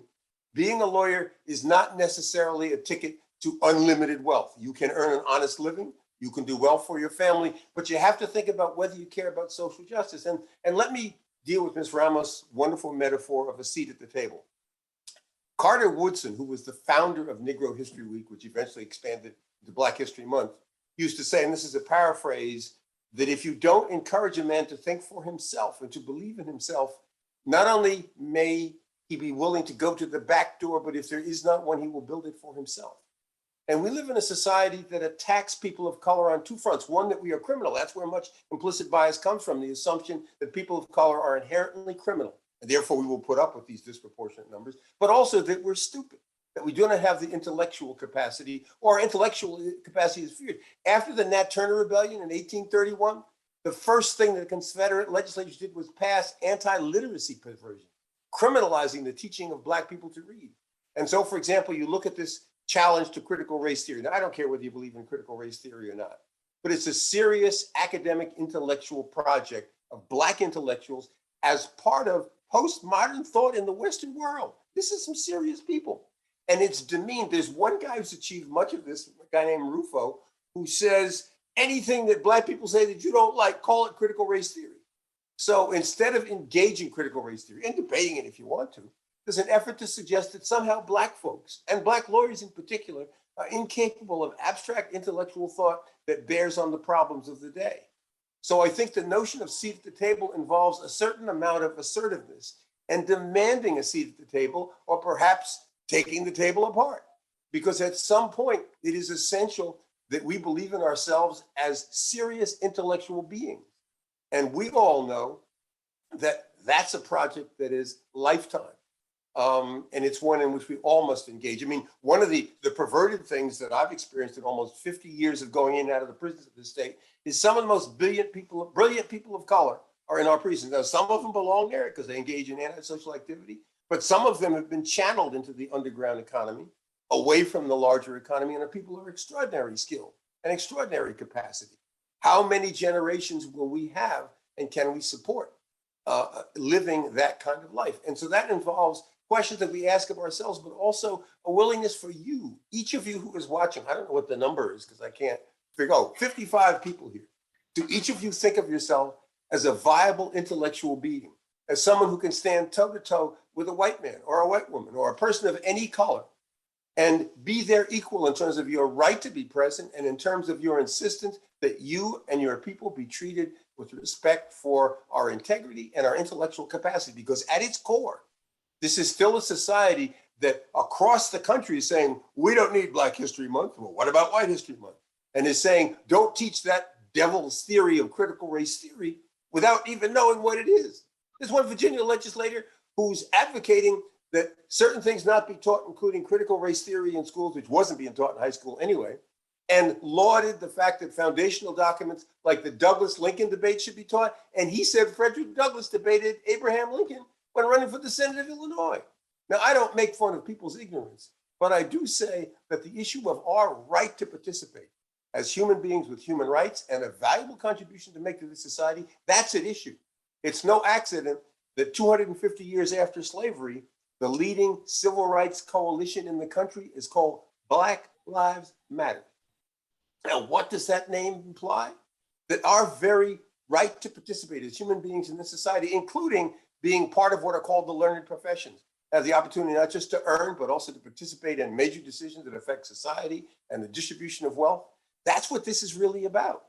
being a lawyer is not necessarily a ticket to unlimited wealth. You can earn an honest living, you can do well for your family, but you have to think about whether you care about social justice. And let me deal with Ms. Ramos' wonderful metaphor of a seat at the table. Carter Woodson, who was the founder of Negro History Week, which eventually expanded to Black History Month, used to say, and this is a paraphrase, that if you don't encourage a man to think for himself and to believe in himself, not only may he be willing to go to the back door, but if there is not one, he will build it for himself. And we live in a society that attacks people of color on two fronts. One, that we are criminal. That's where much implicit bias comes from, the assumption that people of color are inherently criminal, and therefore we will put up with these disproportionate numbers, but also that we're stupid, that we do not have the intellectual capacity, or our intellectual capacity is feared. After the Nat Turner Rebellion in 1831, the first thing that the Confederate legislatures did was pass anti-literacy provision, criminalizing the teaching of Black people to read. And so, for example, you look at this challenge to critical race theory. Now, I don't care whether you believe in critical race theory or not, but it's a serious academic intellectual project of Black intellectuals as part of postmodern thought in the Western world. This is some serious people. And it's demeaned. There's one guy who's achieved much of this, a guy named Rufo, who says anything that Black people say that you don't like, call it critical race theory. So instead of engaging critical race theory and debating it if you want to, there's an effort to suggest that somehow Black folks, and Black lawyers in particular, are incapable of abstract intellectual thought that bears on the problems of the day. So I think the notion of seat at the table involves a certain amount of assertiveness and demanding a seat at the table, or perhaps taking the table apart. Because at some point, it is essential that we believe in ourselves as serious intellectual beings. And we all know that that's a project that is lifetime. And it's one in which we all must engage. I mean, one of the perverted things that I've experienced in almost 50 years of going in and out of the prisons of the state is some of the most brilliant people of color are in our prisons. Now, some of them belong there because they engage in antisocial activity, but some of them have been channeled into the underground economy, away from the larger economy, and are people of extraordinary skill and extraordinary capacity. How many generations will we have, and can we support living that kind of life? And so that involves questions that we ask of ourselves, but also a willingness for you, each of you who is watching. I don't know what the number is because I can't figure out. 55 people here. Do each of you think of yourself as a viable intellectual being, as someone who can stand toe to toe with a white man or a white woman or a person of any color, and be their equal in terms of your right to be present and in terms of your insistence that you and your people be treated with respect for our integrity and our intellectual capacity? Because at its core, this is still a society that across the country is saying, we don't need Black History Month. Well, what about White History Month? And is saying, don't teach that devil's theory of critical race theory without even knowing what it is. There's one Virginia legislator who's advocating that certain things not be taught, including critical race theory in schools, which wasn't being taught in high school anyway, and lauded the fact that foundational documents like the Douglas-Lincoln debate should be taught. And he said Frederick Douglass debated Abraham Lincoln when running for the Senate of Illinois. Now, I don't make fun of people's ignorance, But I do say that the issue of our right to participate as human beings with human rights and a valuable contribution to make to the society, that's at issue. It's no accident that 250 years after slavery, the leading civil rights coalition in the country is called Black Lives Matter. Now, what does that name imply? That our very right to participate as human beings in this society, including being part of what are called the learned professions, have the opportunity not just to earn, but also to participate in major decisions that affect society and the distribution of wealth. That's what this is really about.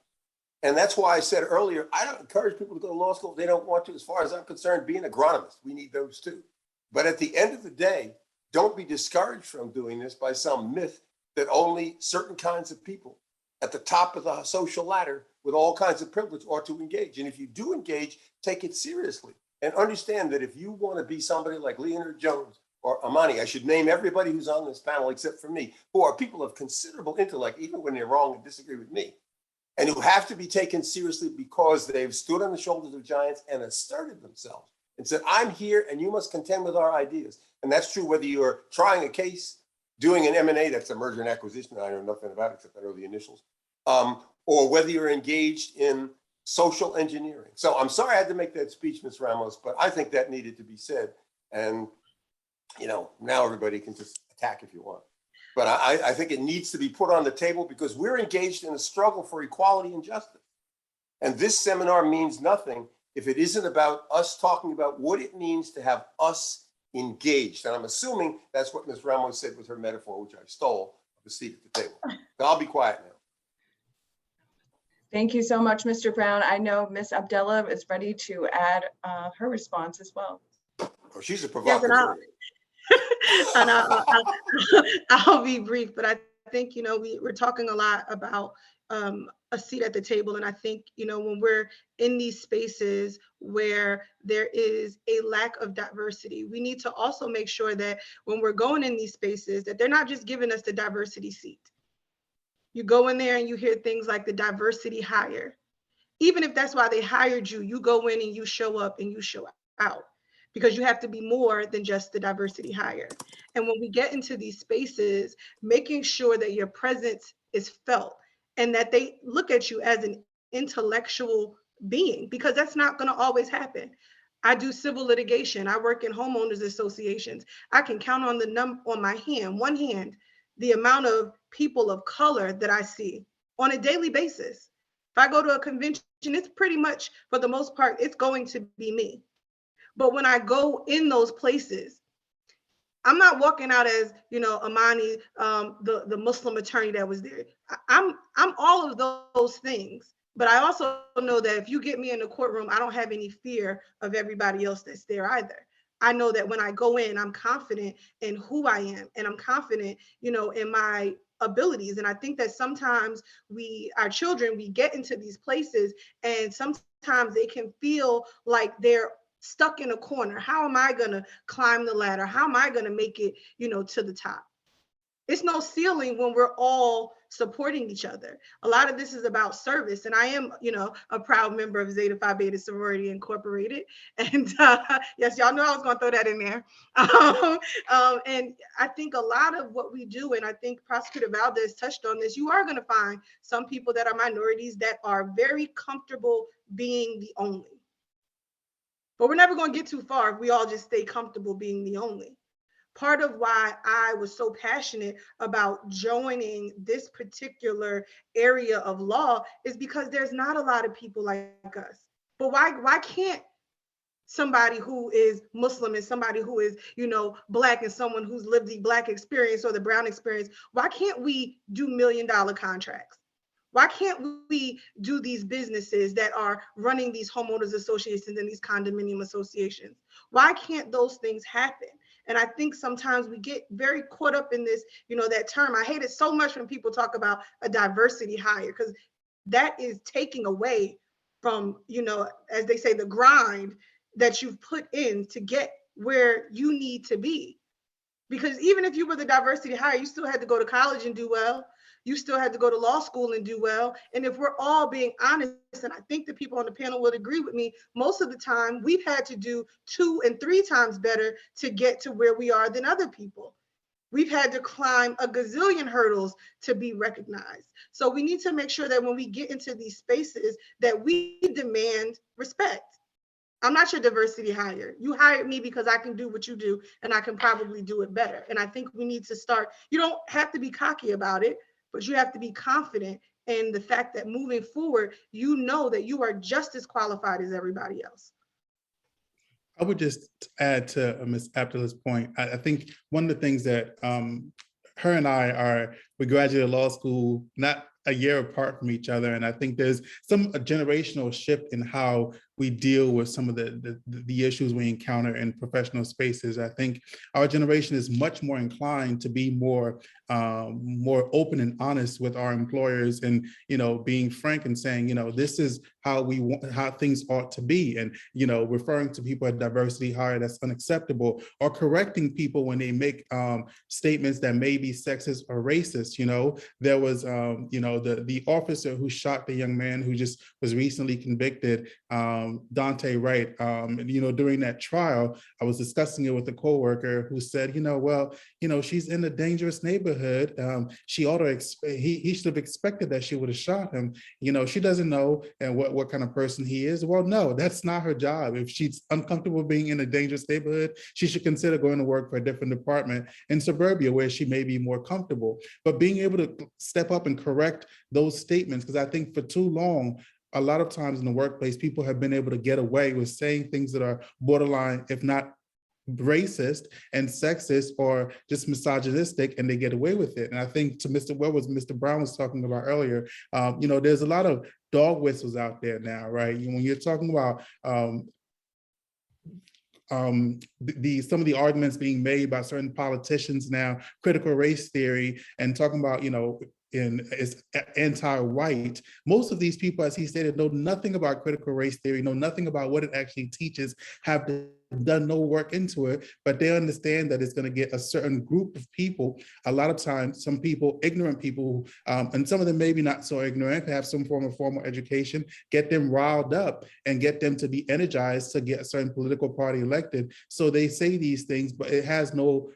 And that's why I said earlier, I don't encourage people to go to law school if they don't want to. As far as I'm concerned, be an agronomist. We need those too. But at the end of the day, don't be discouraged from doing this by some myth that only certain kinds of people at the top of the social ladder with all kinds of privilege ought to engage. And if you do engage, take it seriously and understand that if you want to be somebody like Leonard Jones or Amani, I should name everybody who's on this panel except for me, who are people of considerable intellect, even when they're wrong and disagree with me, and who have to be taken seriously because they've stood on the shoulders of giants and asserted themselves and said, I'm here and you must contend with our ideas. And that's true whether you're trying a case, doing an M&A, that's a merger and acquisition, I know nothing about it except I know the initials, or whether you're engaged in social engineering. So I'm sorry I had to make that speech, Ms. Ramos, but I think that needed to be said. And, you know, now everybody can just attack if you want. But I think it needs to be put on the table because we're engaged in a struggle for equality and justice. And this seminar means nothing if it isn't about us talking about what it means to have us engaged. And I'm assuming that's what Ms. Ramos said with her metaphor, which I stole, the seat at the table. So I'll be quiet now. Thank you so much, Mr. Brown. I know Ms. Abdullah is ready to add her response as well. Oh, she's a Yes, provocateur. and I'll be brief, but I think, you know, we're talking a lot about a seat at the table. And I think, you know, when we're in these spaces where there is a lack of diversity, we need to also make sure that when we're going in these spaces, that they're not just giving us the diversity seat. You go in there and you hear things like the diversity hire. Even if that's why they hired you, you go in and you show up and you show out, because you have to be more than just the diversity hire. And when we get into these spaces, making sure that your presence is felt and that they look at you as an intellectual being, because that's not going to always happen. I do civil litigation. I work in homeowners associations. I can count on one hand, the amount of people of color that I see on a daily basis. If I go to a convention, it's pretty much, for the most part, it's going to be me. But when I go in those places, I'm not walking out as, you know, Amani, the Muslim attorney that was there. I'm all of those things. But I also know that if you get me in the courtroom, I don't have any fear of everybody else that's there either. I know that when I go in, I'm confident in who I am, and I'm confident, you know, in my abilities. And I think that sometimes our children, we get into these places and sometimes they can feel like they're stuck in a corner. How am I going to climb the ladder? How am I going to make it, you know, to the top? It's no ceiling when we're all supporting each other. A lot of this is about service. And I am, you know, a proud member of Zeta Phi Beta Sorority Incorporated. And yes, y'all know I was going to throw that in there. And I think a lot of what we do, and I think Prosecutor Valdez touched on this, you are going to find some people that are minorities that are very comfortable being the only. But we're never going to get too far if we all just stay comfortable being the only. Part of why I was so passionate about joining this particular area of law is because there's not a lot of people like us. But why can't somebody who is Muslim and somebody who is, you know, Black and someone who's lived the Black experience or the brown experience, why can't we do $1 million contracts? Why can't we do these businesses that are running these homeowners associations and these condominium associations? Why can't those things happen? And I think sometimes we get very caught up in this, you know, that term. I hate it so much when people talk about a diversity hire, because that is taking away from, you know, as they say, the grind that you've put in to get where you need to be. Because even if you were the diversity hire, you still had to go to college and do well. You still had to go to law school and do well. And if we're all being honest, and I think the people on the panel would agree with me, most of the time we've had to do 2 and 3 times better to get to where we are than other people. we've had to climb a gazillion hurdles to be recognized. So we need to make sure that when we get into these spaces that we demand respect. I'm not your diversity hire. You hired me because I can do what you do and I can probably do it better. And I think we need to start, you don't have to be cocky about it, but you have to be confident in the fact that moving forward, you know that you are just as qualified as everybody else. I would just add to Ms. Abdullah's point. I think one of the things that her and I are, we graduated law school not a year apart from each other. And I think there's a generational shift in how we deal with some of the issues we encounter in professional spaces. I think our generation is much more inclined to be more open and honest with our employers, and being frank and saying, this is how we want, how things ought to be, and referring to people at diversity hire that's unacceptable, or correcting people when they make statements that may be sexist or racist. There was the officer who shot the young man who just was recently convicted, Dante Wright. During that trial, I was discussing it with a coworker who said, she's in a dangerous neighborhood. She ought to, he should have expected that she would have shot him. She doesn't know what kind of person he is. Well, no, that's not her job. If she's uncomfortable being in a dangerous neighborhood, she should consider going to work for a different department in suburbia where she may be more comfortable. But being able to step up and correct those statements, because I think for too long, a lot of times in the workplace, people have been able to get away with saying things that are borderline, if not racist and sexist or just misogynistic, and they get away with it. And I think to Mr. Brown was talking about earlier, there's a lot of dog whistles out there now, right? When you're talking about some of the arguments being made by certain politicians now, critical race theory, and talking about, is anti-white. Most of these people, as he stated, know nothing about critical race theory, know nothing about what it actually teaches, have done no work into it, but they understand that it's going to get a certain group of people, a lot of times, some people, ignorant people, and some of them maybe not so ignorant, have some form of formal education, get them riled up and get them to be energized to get a certain political party elected. So they say these things, but it has no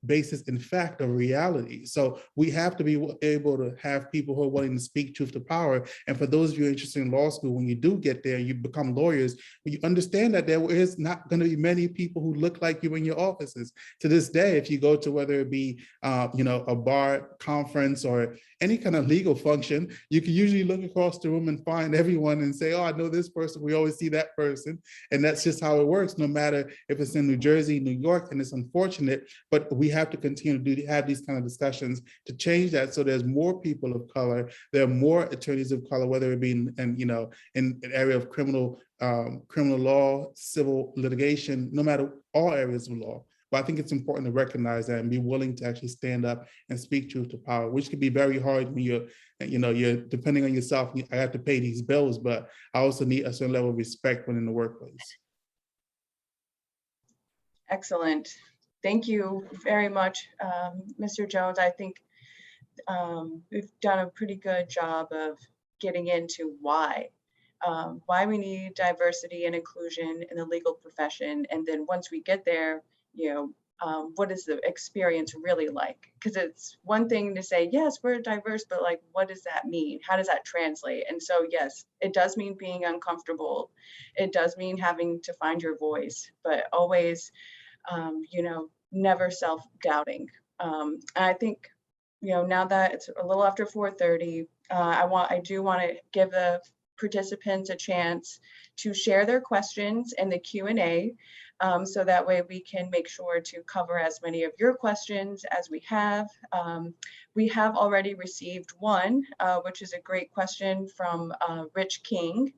basis in fact or reality. So we have to be able to have people who are willing to speak truth to power. And for those of you interested in law school, when you do get there, you become lawyers, you understand that there is not going to be many people who look like you in your offices. To this day, if you go to whether it be a bar conference or any kind of legal function, you can usually look across the room and find everyone and say, oh, I know this person, we always see that person. And that's just how it works, no matter if it's in New Jersey, New York, and it's unfortunate, but we have to continue to have these kind of discussions to change that, so there's more people of color, there are more attorneys of color, whether it be in an area of criminal law, civil litigation, no matter all areas of law. But I think it's important to recognize that and be willing to actually stand up and speak truth to power, which can be very hard when you're depending on yourself. I have to pay these bills, but I also need a certain level of respect when in the workplace. Excellent. Thank you very much, Mr. Jones. I think we've done a pretty good job of getting into why we need diversity and inclusion in the legal profession. And then once we get there, what is the experience really like? Because it's one thing to say, yes, we're diverse, but like, what does that mean? How does that translate? And so, yes, it does mean being uncomfortable. It does mean having to find your voice, but always, never self-doubting. And I think, now that it's a little after 4:30, I do want to give the participants a chance to share their questions in the Q&A, so that way we can make sure to cover as many of your questions as we have. We have already received one, which is a great question from Rich King.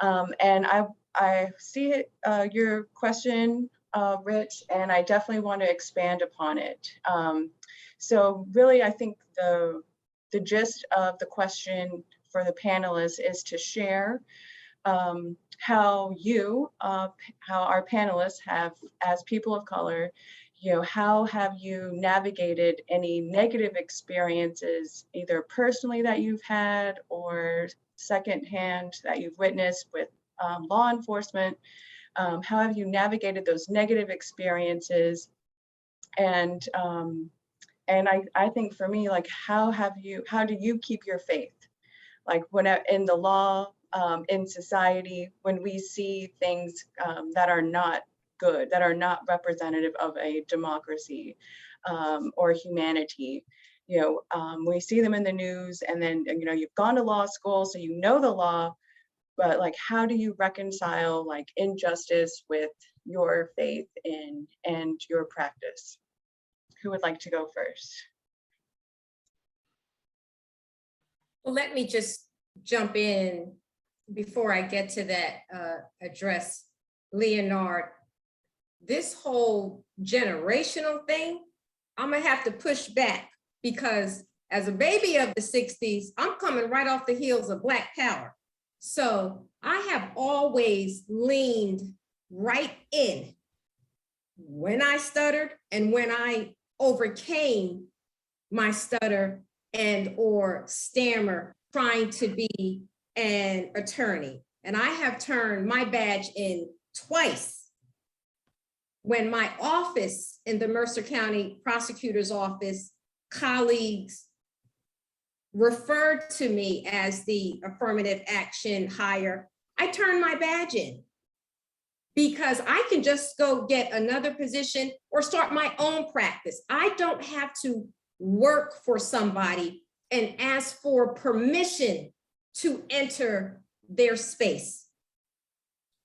And I see it, your question, Rich, and I definitely want to expand upon it. So really, I think the gist of the question for the panelists is to share how our panelists have, as people of color, how have you navigated any negative experiences, either personally that you've had or secondhand that you've witnessed with law enforcement? How have you navigated those negative experiences? And I think for me, like, how do you keep your faith? Like when in the law, in society, when we see things that are not good, that are not representative of a democracy or humanity, we see them in the news, and then, you've gone to law school, so you know the law, but like, how do you reconcile like injustice with your faith and your practice? Who would like to go first? Well, let me just jump in before I get to that address, Leonard. This whole generational thing, I'm gonna have to push back, because as a baby of the 60s, I'm coming right off the heels of Black Power. So I have always leaned right in when I stuttered and when I overcame my stutter and or stammer trying to be an attorney. And I have turned my badge in twice when my office in the Mercer County Prosecutor's Office, colleagues referred to me as the affirmative action hire. I turned my badge in because I can just go get another position or start my own practice. I don't have to work for somebody and ask for permission to enter their space.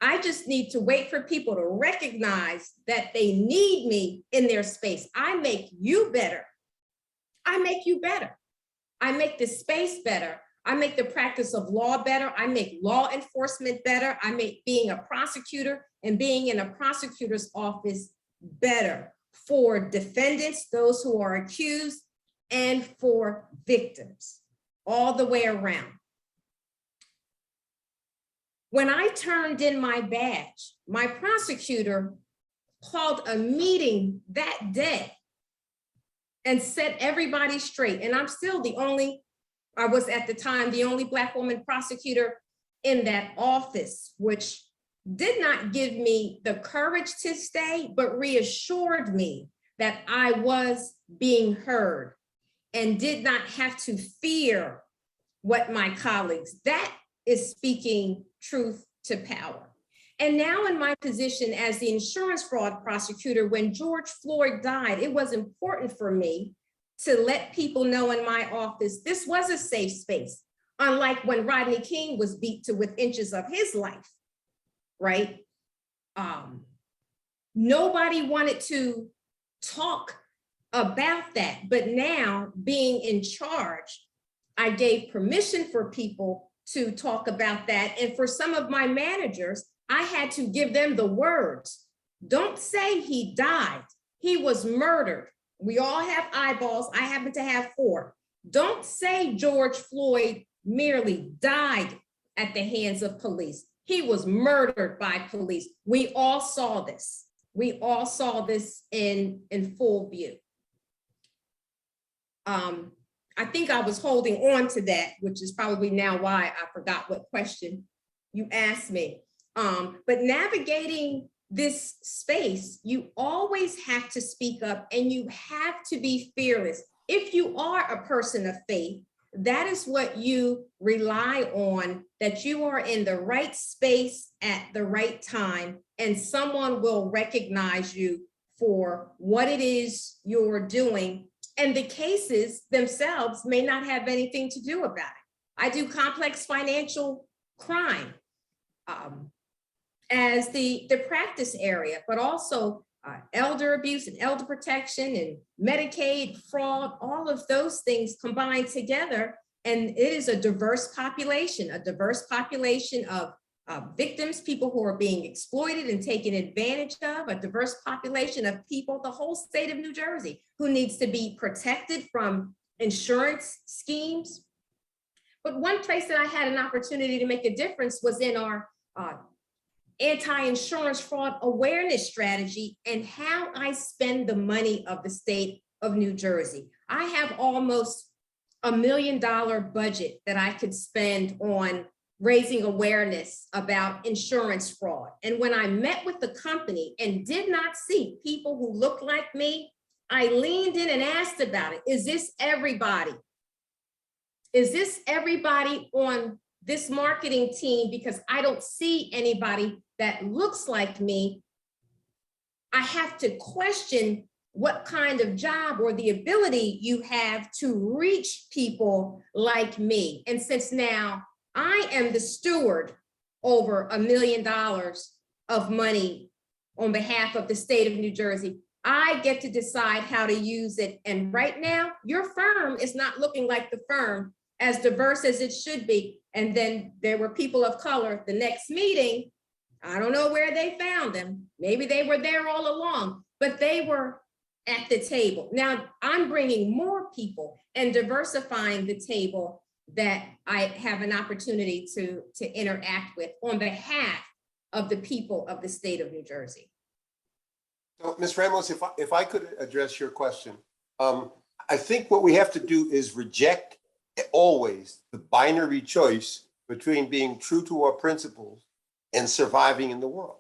I just need to wait for people to recognize that they need me in their space. I make you better. I make you better. I make the space better. I make the practice of law better. I make law enforcement better. I make being a prosecutor and being in a prosecutor's office better for defendants, those who are accused, and for victims, all the way around. When I turned in my badge, my prosecutor called a meeting that day and set everybody straight. And I'm still I was at the time the only Black woman prosecutor in that office, which did not give me the courage to stay, but reassured me that I was being heard and did not have to fear what my colleagues, that is speaking truth to power. And now in my position as the insurance fraud prosecutor, when George Floyd died, it was important for me to let people know in my office, this was a safe space. Unlike when Rodney King was beat to within inches of his life, right? Nobody wanted to talk about that, but now being in charge, I gave permission for people to talk about that. And for some of my managers, I had to give them the words. Don't say he died. He was murdered. We all have eyeballs. I happen to have 4. Don't say George Floyd merely died at the hands of police. He was murdered by police. We all saw this. We all saw this in full view. I think I was holding on to that, which is probably now why I forgot what question you asked me. But navigating this space, you always have to speak up and you have to be fearless. If you are a person of faith, that is what you rely on, that you are in the right space at the right time and someone will recognize you for what it is you're doing. And the cases themselves may not have anything to do about it. I do complex financial crime as the practice area, but also elder abuse and elder protection and Medicaid fraud, all of those things combined together. And it is a diverse population of victims, people who are being exploited and taken advantage of, a diverse population of people, the whole state of New Jersey, who needs to be protected from insurance schemes. But one place that I had an opportunity to make a difference was in our anti-insurance fraud awareness strategy and how I spend the money of the state of New Jersey. I have almost $1 million budget that I could spend on raising awareness about insurance fraud. And when I met with the company and did not see people who looked like me I leaned in and asked about it. Is this everybody? Is this everybody on this marketing team? Because I don't see anybody that looks like me. I have to question what kind of job or the ability you have to reach people like me. And since now I am the steward over $1 million of money on behalf of the state of New Jersey, I get to decide how to use it. And right now, your firm is not looking like the firm as diverse as it should be. And then there were people of color. The next meeting, I don't know where they found them. Maybe they were there all along, but they were at the table. Now I'm bringing more people and diversifying the table that I have an opportunity to interact with on behalf of the people of the state of New Jersey. So, Ms. Ramos, if I could address your question, I think what we have to do is reject always the binary choice between being true to our principles and surviving in the world.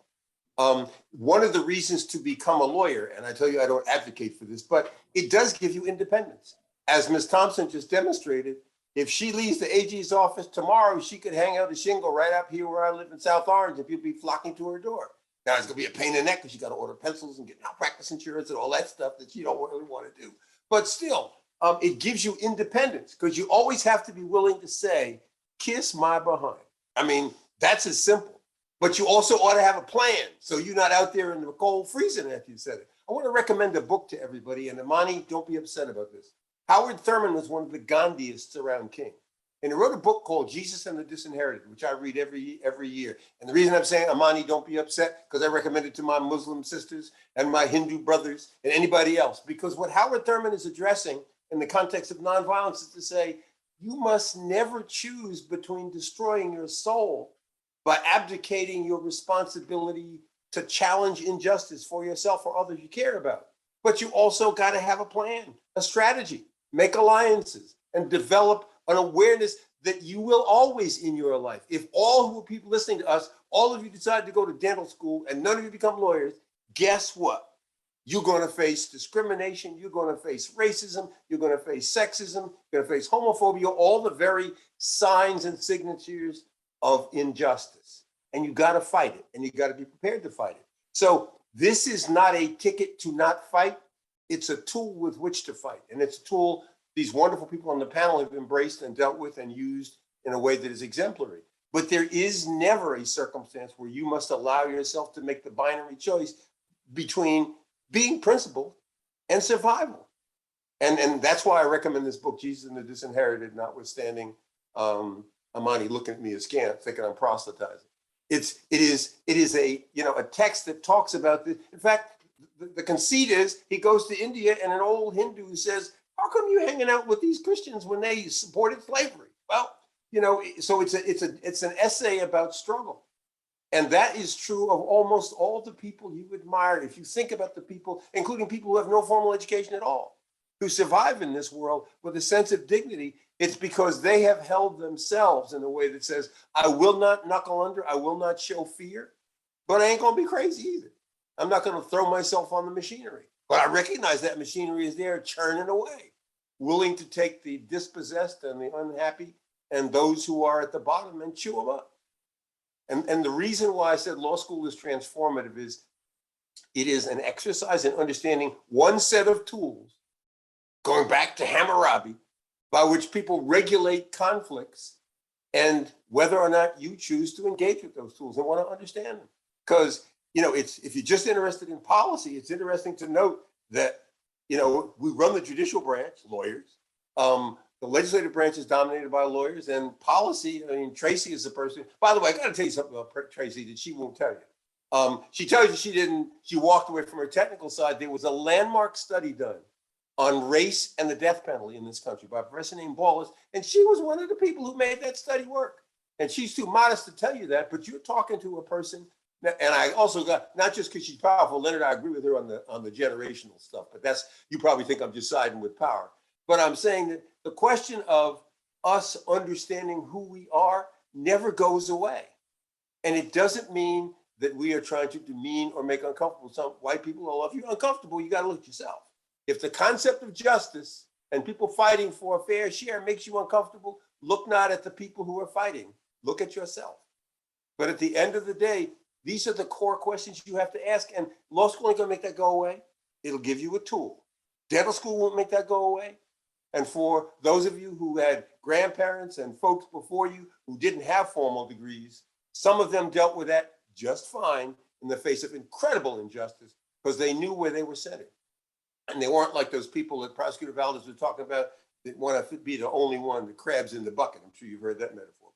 One of the reasons to become a lawyer, and I tell you I don't advocate for this, but it does give you independence. As Ms. Thompson just demonstrated, if she leaves the AG's office tomorrow, she could hang out a shingle right up here where I live in South Orange and people be flocking to her door. Now it's gonna be a pain in the neck because you got to order pencils and get malpractice insurance and all that stuff that you don't really want to do. But still, it gives you independence because you always have to be willing to say, kiss my behind. I mean, that's as simple. But you also ought to have a plan so you're not out there in the cold freezing after you said it. I want to recommend a book to everybody, and Imani, don't be upset about this. Howard Thurman was one of the Gandhiists around King. And he wrote a book called Jesus and the Disinherited, which I read every year. And the reason I'm saying, Imani, don't be upset, because I recommend it to my Muslim sisters and my Hindu brothers and anybody else. Because what Howard Thurman is addressing in the context of nonviolence is to say, you must never choose between destroying your soul by abdicating your responsibility to challenge injustice for yourself or others you care about. But you also got to have a plan, a strategy, make alliances, and develop an awareness that you will always in your life. If all who are people listening to us, all of you decide to go to dental school and none of you become lawyers, guess what? You're going to face discrimination. You're going to face racism. You're going to face sexism. You're going to face homophobia, all the very signs and signatures of injustice. And you got to fight it, and you got to be prepared to fight it. So this is not a ticket to not fight. It's a tool with which to fight. And it's a tool these wonderful people on the panel have embraced and dealt with and used in a way that is exemplary. But there is never a circumstance where you must allow yourself to make the binary choice between being principled and survival. And that's why I recommend this book, Jesus and the Disinherited, notwithstanding Imani looking at me askance, thinking I'm proselytizing. It is a text that talks about this. In fact, the conceit is he goes to India and an old Hindu says, how come you hanging out with these Christians when they supported slavery? Well, so it's an essay about struggle. And that is true of almost all the people you admire. If you think about the people, including people who have no formal education at all, who survive in this world with a sense of dignity, it's because they have held themselves in a way that says, I will not knuckle under, I will not show fear, but I ain't gonna be crazy either. I'm not gonna throw myself on the machinery. But I recognize that machinery is there churning away, willing to take the dispossessed and the unhappy and those who are at the bottom and chew them up. And the reason why I said law school is transformative is it is an exercise in understanding one set of tools, going back to Hammurabi, by which people regulate conflicts and whether or not you choose to engage with those tools and want to understand them. Because if you're just interested in policy, it's interesting to note that, we run the judicial branch, lawyers. The legislative branch is dominated by lawyers, and policy, Tracy is the person. By the way, I got to tell you something about Tracy that she won't tell you. She tells you she walked away from her technical side. There was a landmark study done on race and the death penalty in this country by a professor named Ballas, and she was one of the people who made that study work. And she's too modest to tell you that, but you're talking to a person. And I also got, not just because she's powerful, Leonard, I agree with her on the generational stuff, but you probably think I'm just siding with power. But I'm saying that the question of us understanding who we are never goes away. And it doesn't mean that we are trying to demean or make uncomfortable some white people. Well, if you're uncomfortable, you got to look at yourself. If the concept of justice and people fighting for a fair share makes you uncomfortable, look not at the people who are fighting, look at yourself. But at the end of the day, these are the core questions you have to ask, and law school ain't gonna make that go away. It'll give you a tool. Dental school won't make that go away. And for those of you who had grandparents and folks before you who didn't have formal degrees, some of them dealt with that just fine in the face of incredible injustice because they knew where they were centered. And they weren't like those people that Prosecutor Valdez was talking about that want to be the only one, the crabs in the bucket. I'm sure you've heard that metaphor.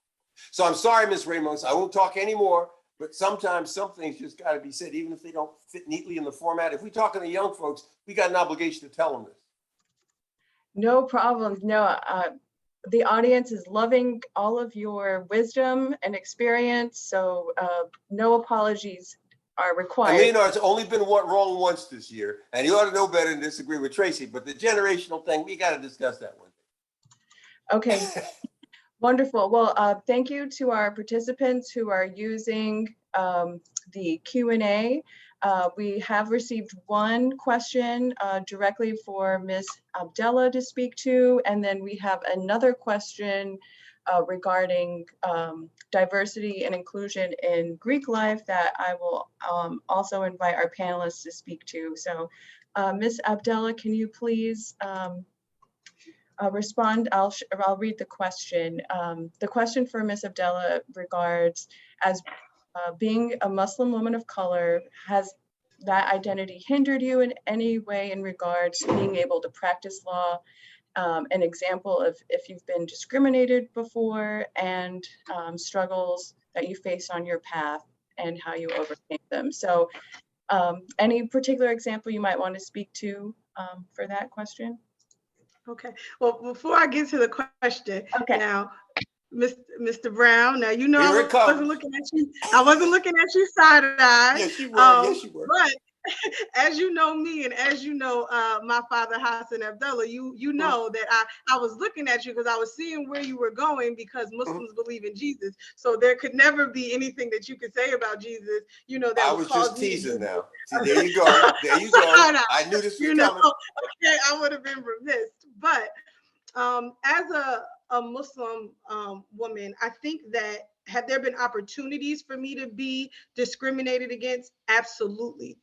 So I'm sorry, Ms. Ramos, I won't talk anymore, but sometimes some things just got to be said, even if they don't fit neatly in the format. If we're talking to young folks, we got an obligation to tell them this. No problem. No, the audience is loving all of your wisdom and experience, so no apologies are And required. Leonard's only been wrong once this year, and you ought to know better than disagree with Tracy, but the generational thing, we got to discuss that one. Okay, wonderful. Well, thank you to our participants who are using the Q&A. We have received one question directly for Ms. Abdella to speak to, and then we have another question regarding diversity and inclusion in Greek life that I will also invite our panelists to speak to. So Ms. Abdella, can you please respond? I'll read the question. The question for Ms. Abdella regards, as being a Muslim woman of color, has that identity hindered you in any way in regards to being able to practice law? An example of if you've been discriminated before and struggles that you faced on your path and how you overcame them. So any particular example you might want to speak to for that question? Okay, well, before I get to the question, Okay. now, Mr. Brown, now you know Here it I wasn't comes. looking at you. I wasn't looking at you side-eye. Yes, you were. Yes, you were. But as you know me, and as you know my father Hassan Abdullah, you know that I was looking at you because I was seeing where you were going, because Muslims believe in Jesus. So there could never be anything that you could say about Jesus, you know, that I would was cause just me to teasing be- now. See, there you go. There you go. I knew this was you know, coming. okay, I would have been remiss. But as a Muslim woman, I think that have there been opportunities for me to be discriminated against? Absolutely.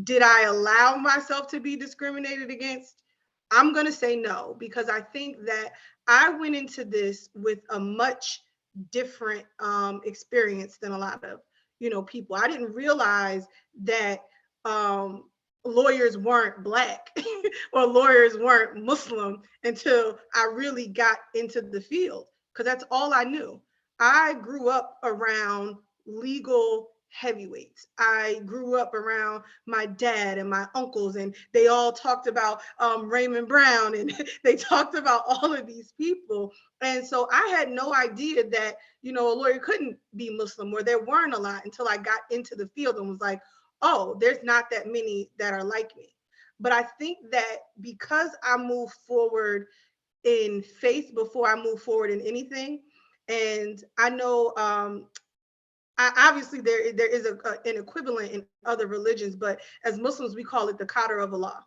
Did I allow myself to be discriminated against? I'm going to say no, because I think that I went into this with a much different experience than a lot of, people. I didn't realize that lawyers weren't Black or lawyers weren't Muslim until I really got into the field, because that's all I knew. I grew up around legal heavyweights. I grew up around my dad and my uncles, and they all talked about Raymond Brown, and they talked about all of these people. And so I had no idea that, a lawyer couldn't be Muslim, or there weren't a lot, until I got into the field and was like, oh, there's not that many that are like me. But I think that because I moved forward in faith before I move forward in anything, and I know obviously there is an equivalent in other religions, but as Muslims we call it the qadar of Allah.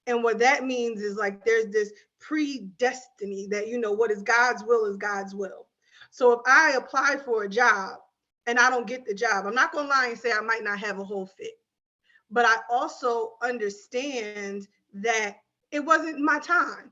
And what that means is, like, there's this predestiny that, what is God's will is God's will. So if I apply for a job and I don't get the job, I'm not going to lie and say I might not have a whole fit. But I also understand that it wasn't my time.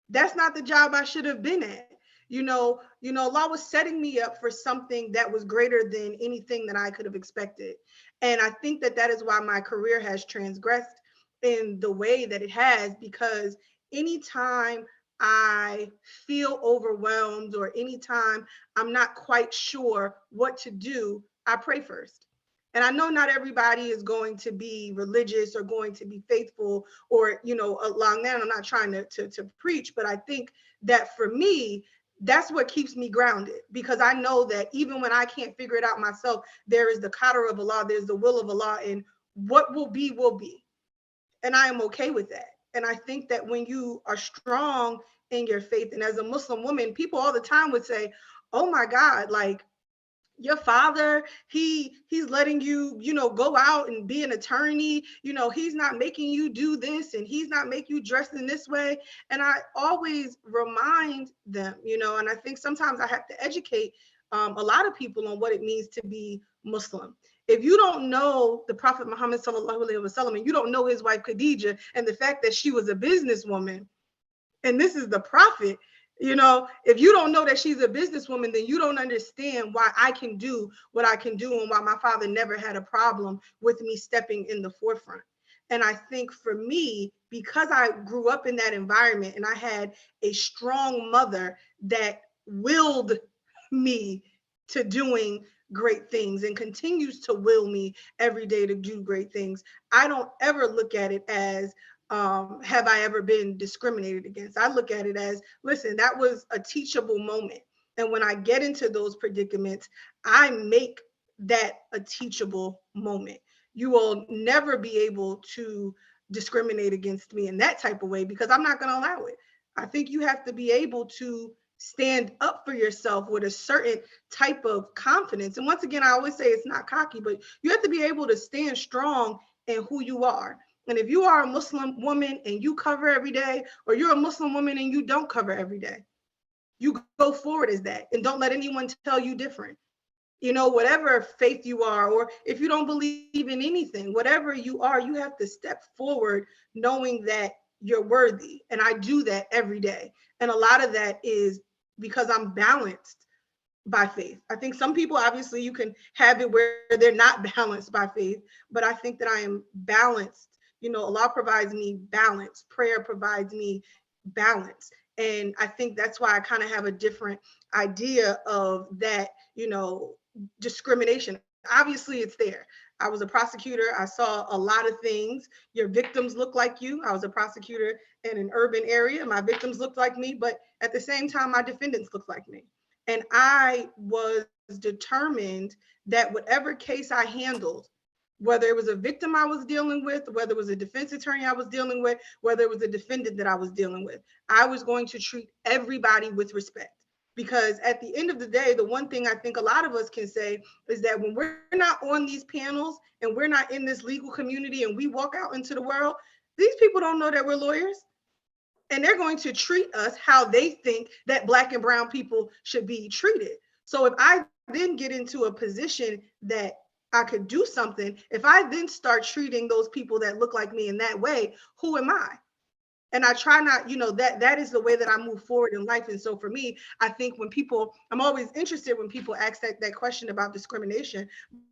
That's not the job I should have been at. Allah was setting me up for something that was greater than anything that I could have expected. And I think that that is why my career has transgressed in the way that it has, because anytime I feel overwhelmed or anytime I'm not quite sure what to do, I pray first. And I know not everybody is going to be religious or going to be faithful or, along that. I'm not trying to preach, but I think that for me, that's what keeps me grounded, because I know that even when I can't figure it out myself, there is the qadar of Allah, there's the will of Allah, and what will be, will be. And I am okay with that. And I think that when you are strong in your faith, and as a Muslim woman, people all the time would say, oh my God, like, your father, he's letting you, go out and be an attorney. He's not making you do this and he's not making you dress in this way. And I always remind them, and I think sometimes I have to educate a lot of people on what it means to be Muslim. If you don't know the Prophet Muhammad sallallahu alaihi wasallam, and you don't know his wife Khadija and the fact that she was a businesswoman, and this is the Prophet, if you don't know that she's a businesswoman, then you don't understand why I can do what I can do and why my father never had a problem with me stepping in the forefront. And I think for me, because I grew up in that environment and I had a strong mother that willed me to doing great things and continues to will me every day to do great things, I don't ever look at it as have I ever been discriminated against. I look at it as, listen, that was a teachable moment. And when I get into those predicaments, I make that a teachable moment. You will never be able to discriminate against me in that type of way because I'm not going to allow it. I think you have to be able to stand up for yourself with a certain type of confidence. And once again, I always say it's not cocky, but you have to be able to stand strong in who you are. And if you are a Muslim woman and you cover every day, or you're a Muslim woman and you don't cover every day, you go forward as that and don't let anyone tell you different. Whatever faith you are, or if you don't believe in anything, whatever you are, you have to step forward knowing that you're worthy. And I do that every day. And a lot of that is because I'm balanced by faith. I think some people, obviously, you can have it where they're not balanced by faith, but I think that I am balanced. Allah provides me balance. Prayer provides me balance. And I think that's why I kind of have a different idea of that, discrimination. Obviously, it's there. I was a prosecutor. I saw a lot of things. Your victims look like you. I was a prosecutor in an urban area. My victims looked like me, but at the same time, my defendants looked like me. And I was determined that whatever case I handled, whether it was a victim I was dealing with, whether it was a defense attorney I was dealing with, whether it was a defendant that I was dealing with, I was going to treat everybody with respect. Because at the end of the day, the one thing I think a lot of us can say is that when we're not on these panels and we're not in this legal community and we walk out into the world, these people don't know that we're lawyers. And they're going to treat us how they think that Black and brown people should be treated. So if I then get into a position that I could do something, if I then start treating those people that look like me in that way, who am I? And I try not, that is the way that I move forward in life. And so for me, I think when people, I'm always interested when people ask that question about discrimination,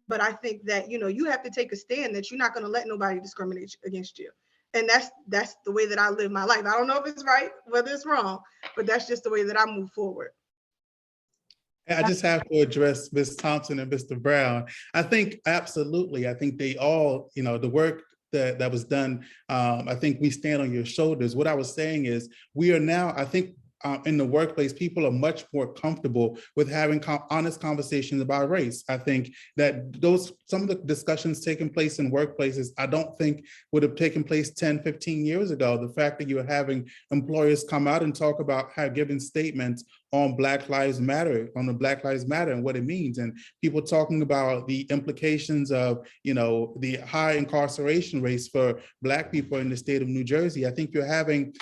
but I think that, you have to take a stand that you're not going to let nobody discriminate against you. And that's the way that I live my life. I don't know if it's right, whether it's wrong, but that's just the way that I move forward. I just have to address Ms. Thompson and Mr. Brown. I think absolutely. I think they all, the work that was done, I think we stand on your shoulders. What I was saying is we are now, I think, in the workplace, people are much more comfortable with having honest conversations about race. I think that some of the discussions taking place in workplaces, I don't think would have taken place 10, 15 years ago. The fact that you're having employers come out and talk about giving statements on Black Lives Matter, on the Black Lives Matter and what it means, and people talking about the implications of, the high incarceration rates for Black people in the state of New Jersey. I think you're having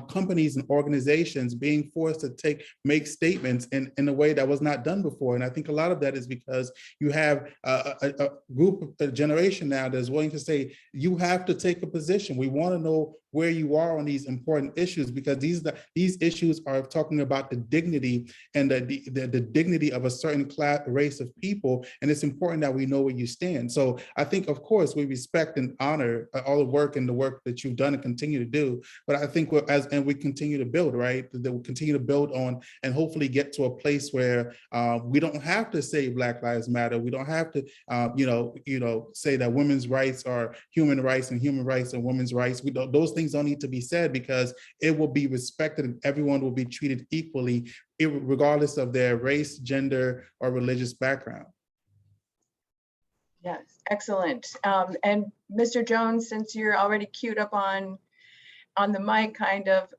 companies and organizations being forced to make statements in a way that was not done before. And I think a lot of that is because you have a group, a generation now that's willing to say, you have to take a position. We want to know where you are on these important issues, because these issues are talking about the dignity and the dignity of a certain race of people. And it's important that we know where you stand. So I think, of course, we respect and honor all the work that you've done and continue to do. But I think we continue to build, right? That we'll continue to build on and hopefully get to a place where we don't have to say Black Lives Matter. We don't have to, say that women's rights are human rights and human rights are women's rights. Those things don't need to be said, because it will be respected and everyone will be treated equally, regardless of their race, gender, or religious background. Yes, excellent. And Mr. Jones, since you're already queued up on on the mic, kind of.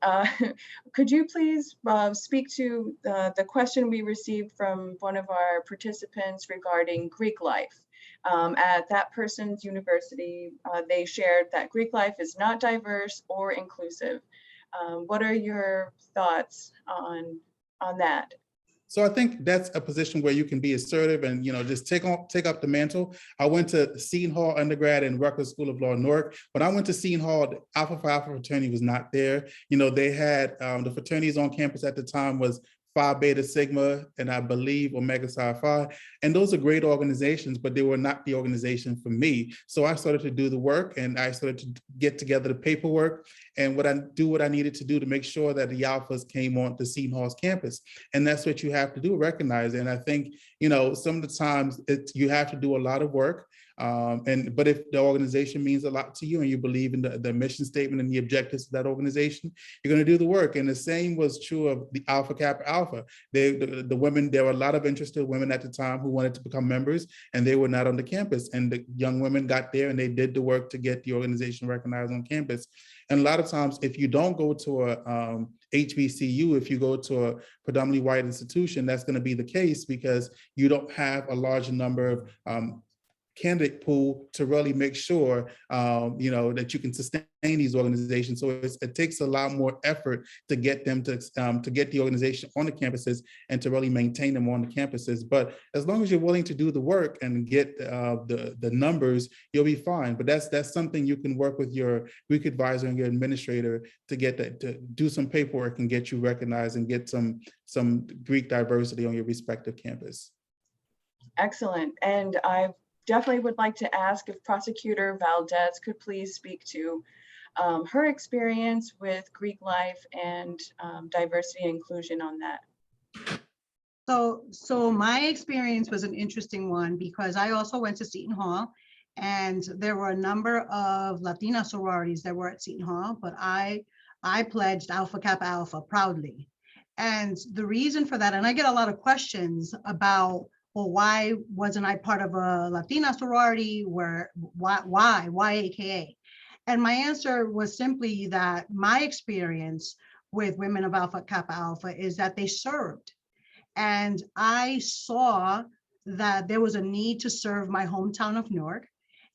Could you please speak to the question we received from one of our participants regarding Greek life? At that person's university, they shared that Greek life is not diverse or inclusive. What are your thoughts on that? So I think that's a position where you can be assertive and, just take up the mantle. I went to Seton Hall undergrad and Rutgers School of Law, Newark. When I went to Seton Hall, the Alpha Phi Alpha fraternity was not there. They had the fraternities on campus at the time was Phi Beta Sigma, and I believe Omega Psi Phi. And those are great organizations, but they were not the organization for me. So I started to do the work, and I started to get together the paperwork and what I needed to do to make sure that the Alphas came on to Seton Hall's campus. And that's what you have to do, recognize it. And I think, some of the times you have to do a lot of work. But if the organization means a lot to you and you believe in the mission statement and the objectives of that organization, you're going to do the work. And the same was true of the Alpha Kappa Alpha. The women, there were a lot of interested women at the time who wanted to become members, and they were not on the campus. And the young women got there and they did the work to get the organization recognized on campus. And a lot of times, if you don't go to a HBCU, if you go to a predominantly white institution, that's going to be the case because you don't have a large number of candidate pool to really make sure that you can sustain these organizations. So it takes a lot more effort to get them to get the organization on the campuses and to really maintain them on the campuses. But as long as you're willing to do the work and get the numbers, you'll be fine. But that's something you can work with your Greek advisor and your administrator to get that, to do some paperwork and get you recognized and get some Greek diversity on your respective campus. Excellent. And I definitely would like to ask if Prosecutor Valdez could please speak to her experience with Greek life and diversity and inclusion on that. So my experience was an interesting one because I also went to Seton Hall, and there were a number of Latina sororities that were at Seton Hall, but I pledged Alpha Kappa Alpha proudly. And the reason for that, and I get a lot of questions about, well, why wasn't I part of a Latina sorority? Why AKA? And my answer was simply that my experience with women of Alpha Kappa Alpha is that they served. And I saw that there was a need to serve my hometown of Newark.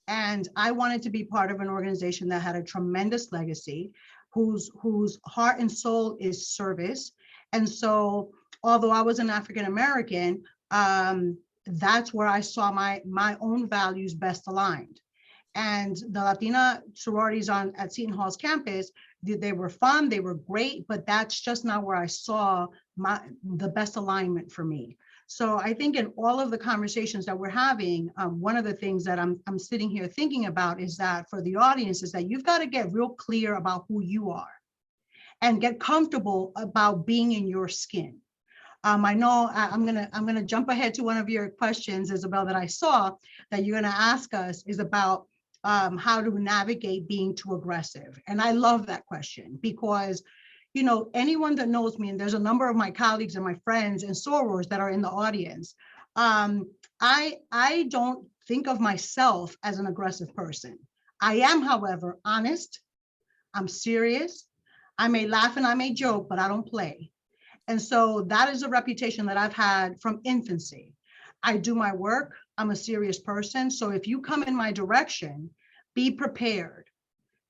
And I wanted to be part of an organization that had a tremendous legacy, whose heart and soul is service. And so, although I was an African-American, that's where I saw my own values best aligned. And the Latina sororities at Seton Hall's campus, they were fun, they were great, but that's just not where I saw the best alignment for me. So I think in all of the conversations that we're having, one of the things that I'm sitting here thinking about is that for the audience is that you've got to get real clear about who you are and get comfortable about being in your skin. I know I'm gonna jump ahead to one of your questions, Isabel, that I saw that you're gonna ask us is about how to navigate being too aggressive. And I love that question because, anyone that knows me, and there's a number of my colleagues and my friends and sorors that are in the audience, I don't think of myself as an aggressive person. I am, however, honest. I'm serious. I may laugh and I may joke, but I don't play. And so that is a reputation that I've had from infancy. I do my work. I'm a serious person. So if you come in my direction, be prepared.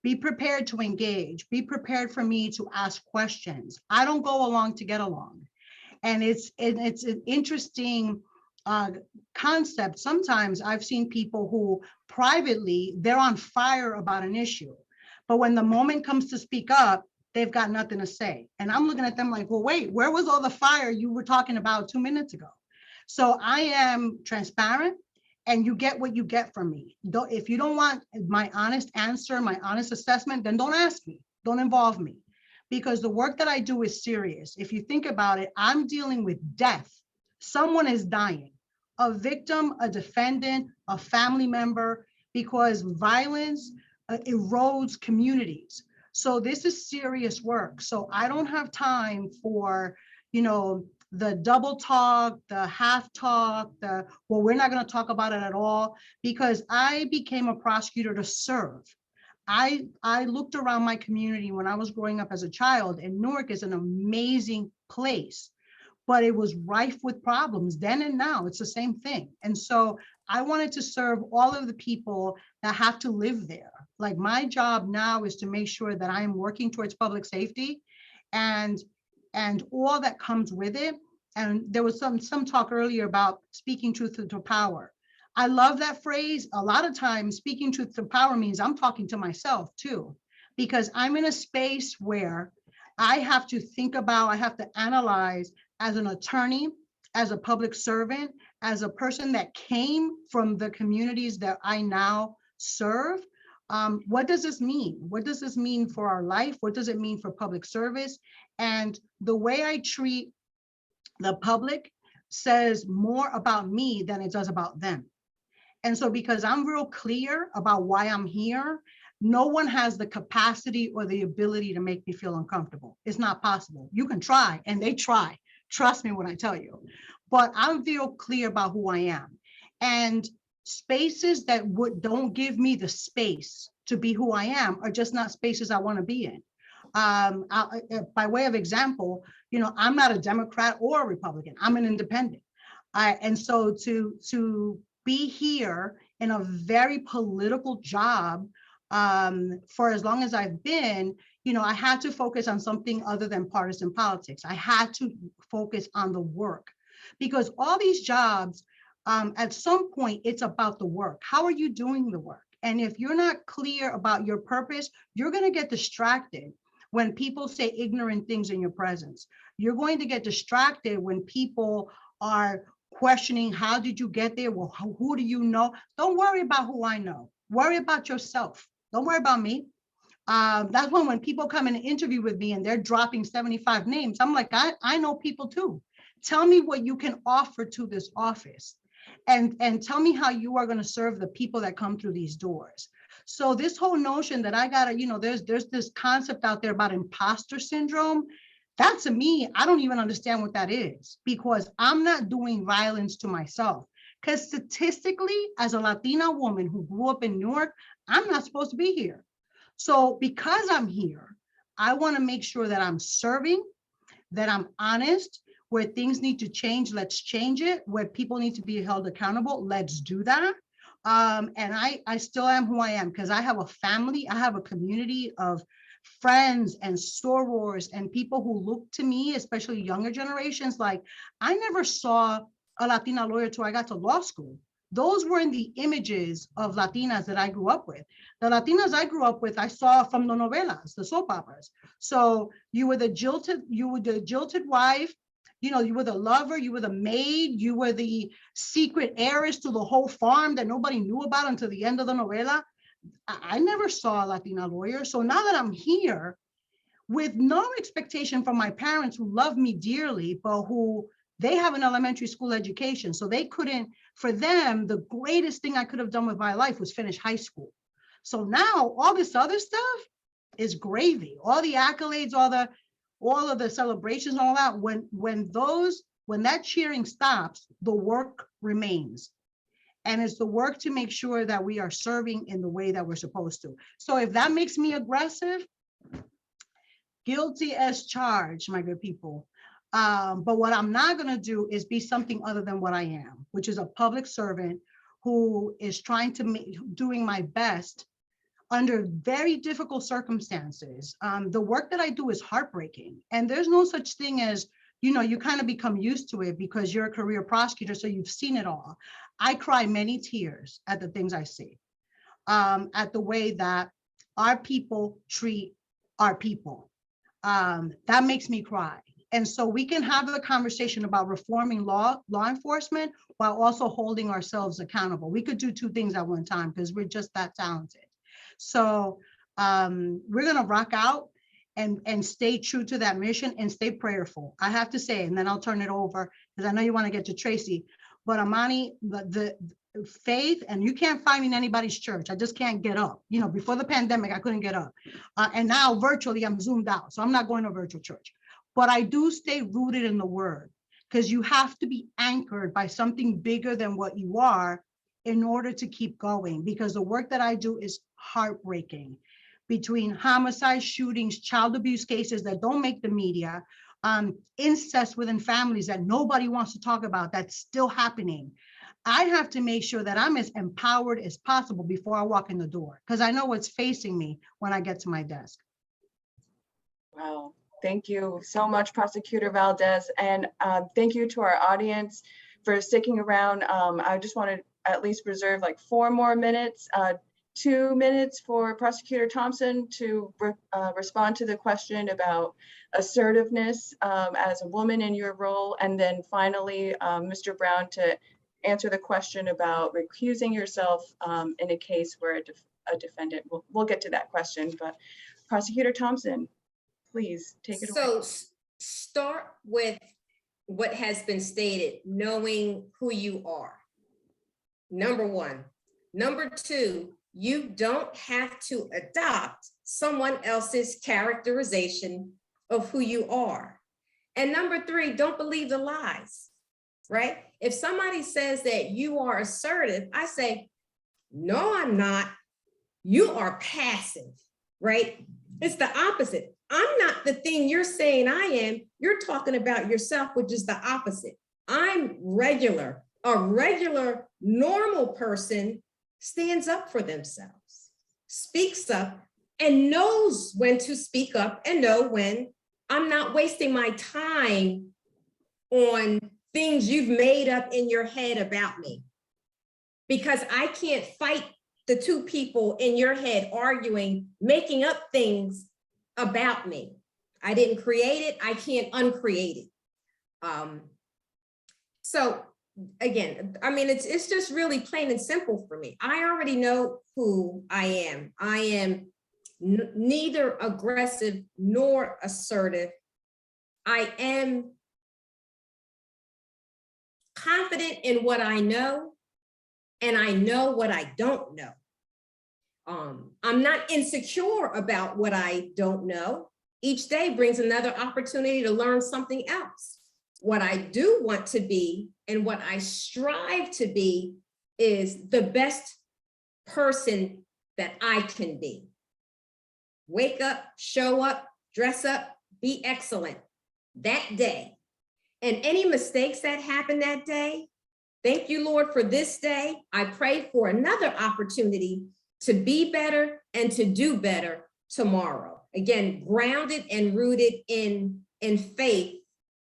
Be prepared to engage. Be prepared for me to ask questions. I don't go along to get along. And it's an interesting concept. Sometimes I've seen people who privately, they're on fire about an issue. But when the moment comes to speak up, they've got nothing to say. And I'm looking at them like, well, wait, where was all the fire you were talking about 2 minutes ago? So I am transparent, and you get what you get from me. If you don't want my honest answer, my honest assessment, then don't ask me, don't involve me. Because the work that I do is serious. If you think about it, I'm dealing with death. Someone is dying, a victim, a defendant, a family member, because violence erodes communities. So this is serious work. So I don't have time for, the double talk, the half talk, well, we're not going to talk about it at all, because I became a prosecutor to serve. I looked around my community when I was growing up as a child, and Newark is an amazing place, but it was rife with problems then and now. It's the same thing. And so I wanted to serve all of the people that have to live there. Like, my job now is to make sure that I am working towards public safety and all that comes with it. And there was some talk earlier about speaking truth to power. I love that phrase. A lot of times speaking truth to power means I'm talking to myself too, because I'm in a space where I have to think about, I have to analyze, as an attorney, as a public servant, as a person that came from the communities that I now serve. What does this mean? What does this mean for our life? What does it mean for public service? And the way I treat the public says more about me than it does about them. And so, because I'm real clear about why I'm here, no one has the capacity or the ability to make me feel uncomfortable. It's not possible. You can try, and they try. Trust me when I tell you. But I'm real clear about who I am. And spaces that don't give me the space to be who I am are just not spaces I want to be in. By way of example, I'm not a Democrat or a Republican. I'm an independent. And so to be here in a very political job for as long as I've been, I had to focus on something other than partisan politics. I had to focus on the work, because all these jobs, at some point, it's about the work. How are you doing the work? And if you're not clear about your purpose, you're going to get distracted when people say ignorant things in your presence. You're going to get distracted when people are questioning, how did you get there? Well, who do you know? Don't worry about who I know. Worry about yourself. Don't worry about me. That's when people come in and interview with me and they're dropping 75 names, I'm like, I know people too. Tell me what you can offer to this office, and tell me how you are going to serve the people that come through these doors. So this whole notion that I gotta, there's this concept out there about imposter syndrome. That, to me, I don't even understand what that is, because I'm not doing violence to myself. Because statistically, as a Latina woman who grew up in Newark, I'm not supposed to be here. So because I'm here, I want to make sure that I'm serving, that I'm honest. Where things need to change, let's change it. Where people need to be held accountable, let's do that. And I still am who I am, because I have a family, I have a community of friends and sorors and people who look to me, especially younger generations, like, I never saw a Latina lawyer till I got to law school. Those weren't the images of Latinas that I grew up with. The Latinas I grew up with, I saw from the novelas, the soap operas. So you were the jilted wife, you were the lover, you were the maid, you were the secret heiress to the whole farm that nobody knew about until the end of the novela. I never saw a Latina lawyer. So now that I'm here, with no expectation from my parents, who love me dearly, but who, they have an elementary school education. So they couldn't, for them, the greatest thing I could have done with my life was finish high school. So now all this other stuff is gravy. All the accolades, all of the celebrations, all that, when that cheering stops, the work remains. And it's the work to make sure that we are serving in the way that we're supposed to. So if that makes me aggressive, guilty as charged, my good people. But what I'm not going to do is be something other than what I am, which is a public servant who is trying to doing my best under very difficult circumstances. The work that I do is heartbreaking, and there's no such thing as, you kind of become used to it because you're a career prosecutor, so you've seen it all. I cry many tears at the things I see, at the way that our people treat our people. That makes me cry. And so we can have a conversation about reforming law enforcement while also holding ourselves accountable. We could do two things at one time because we're just that talented. So we're going to rock out and stay true to that mission and stay prayerful. I have to say, and then I'll turn it over because I know you want to get to Tracy. But Amani, the faith, and you can't find me in anybody's church. I just can't get up. Before the pandemic, I couldn't get up. And now virtually I'm zoomed out. So I'm not going to virtual church. But I do stay rooted in the word, because you have to be anchored by something bigger than what you are in order to keep going, because the work that I do is heartbreaking. between homicide, shootings, child abuse cases that don't make the media, incest within families that nobody wants to talk about, that's still happening. I have to make sure that I'm as empowered as possible before I walk in the door, because I know what's facing me when I get to my desk. Wow, thank you so much, Prosecutor Valdez, and thank you to our audience for sticking around. I just want to at least reserve like 4 more minutes, 2 minutes for Prosecutor Thompson to respond to the question about assertiveness as a woman in your role, and then finally, Mr. Brown to answer the question about recusing yourself in a case where a defendant, we'll get to that question, but Prosecutor Thompson, please take it away. So start with what has been stated, knowing who you are. Number 1. Number 2, you don't have to adopt someone else's characterization of who you are. And number 3, don't believe the lies, right? If somebody says that you are assertive, I say, no, I'm not. You are passive, right? It's the opposite. I'm not the thing you're saying I am. You're talking about yourself, which is the opposite. I'm regular. A regular, normal person stands up for themselves, speaks up, and knows when to speak up and know when I'm not wasting my time on things you've made up in your head about me. Because I can't fight the 2 people in your head arguing, making up things about me. I didn't create it. I can't uncreate it. So again, I mean, it's just really plain and simple for me. I already know who I am. I am neither aggressive nor assertive. I am confident in what I know, and I know what I don't know. I'm not insecure about what I don't know. Each day brings another opportunity to learn something else. What I do want to be and what I strive to be is the best person that I can be. Wake up, show up, dress up, be excellent that day. And any mistakes that happen that day, thank you, Lord, for this day. I pray for another opportunity to be better and to do better tomorrow. Again, grounded and rooted in faith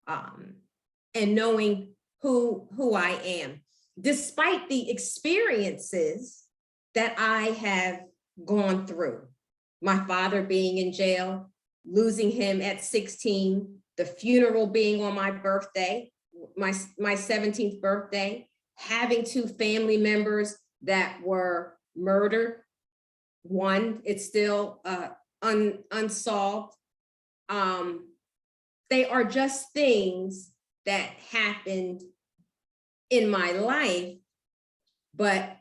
and knowing who I am, despite the experiences that I have gone through. My father being in jail, losing him at 16, the funeral being on my birthday, my 17th birthday, having 2 family members that were murdered. One, it's still unsolved. They are just things that happened in my life, but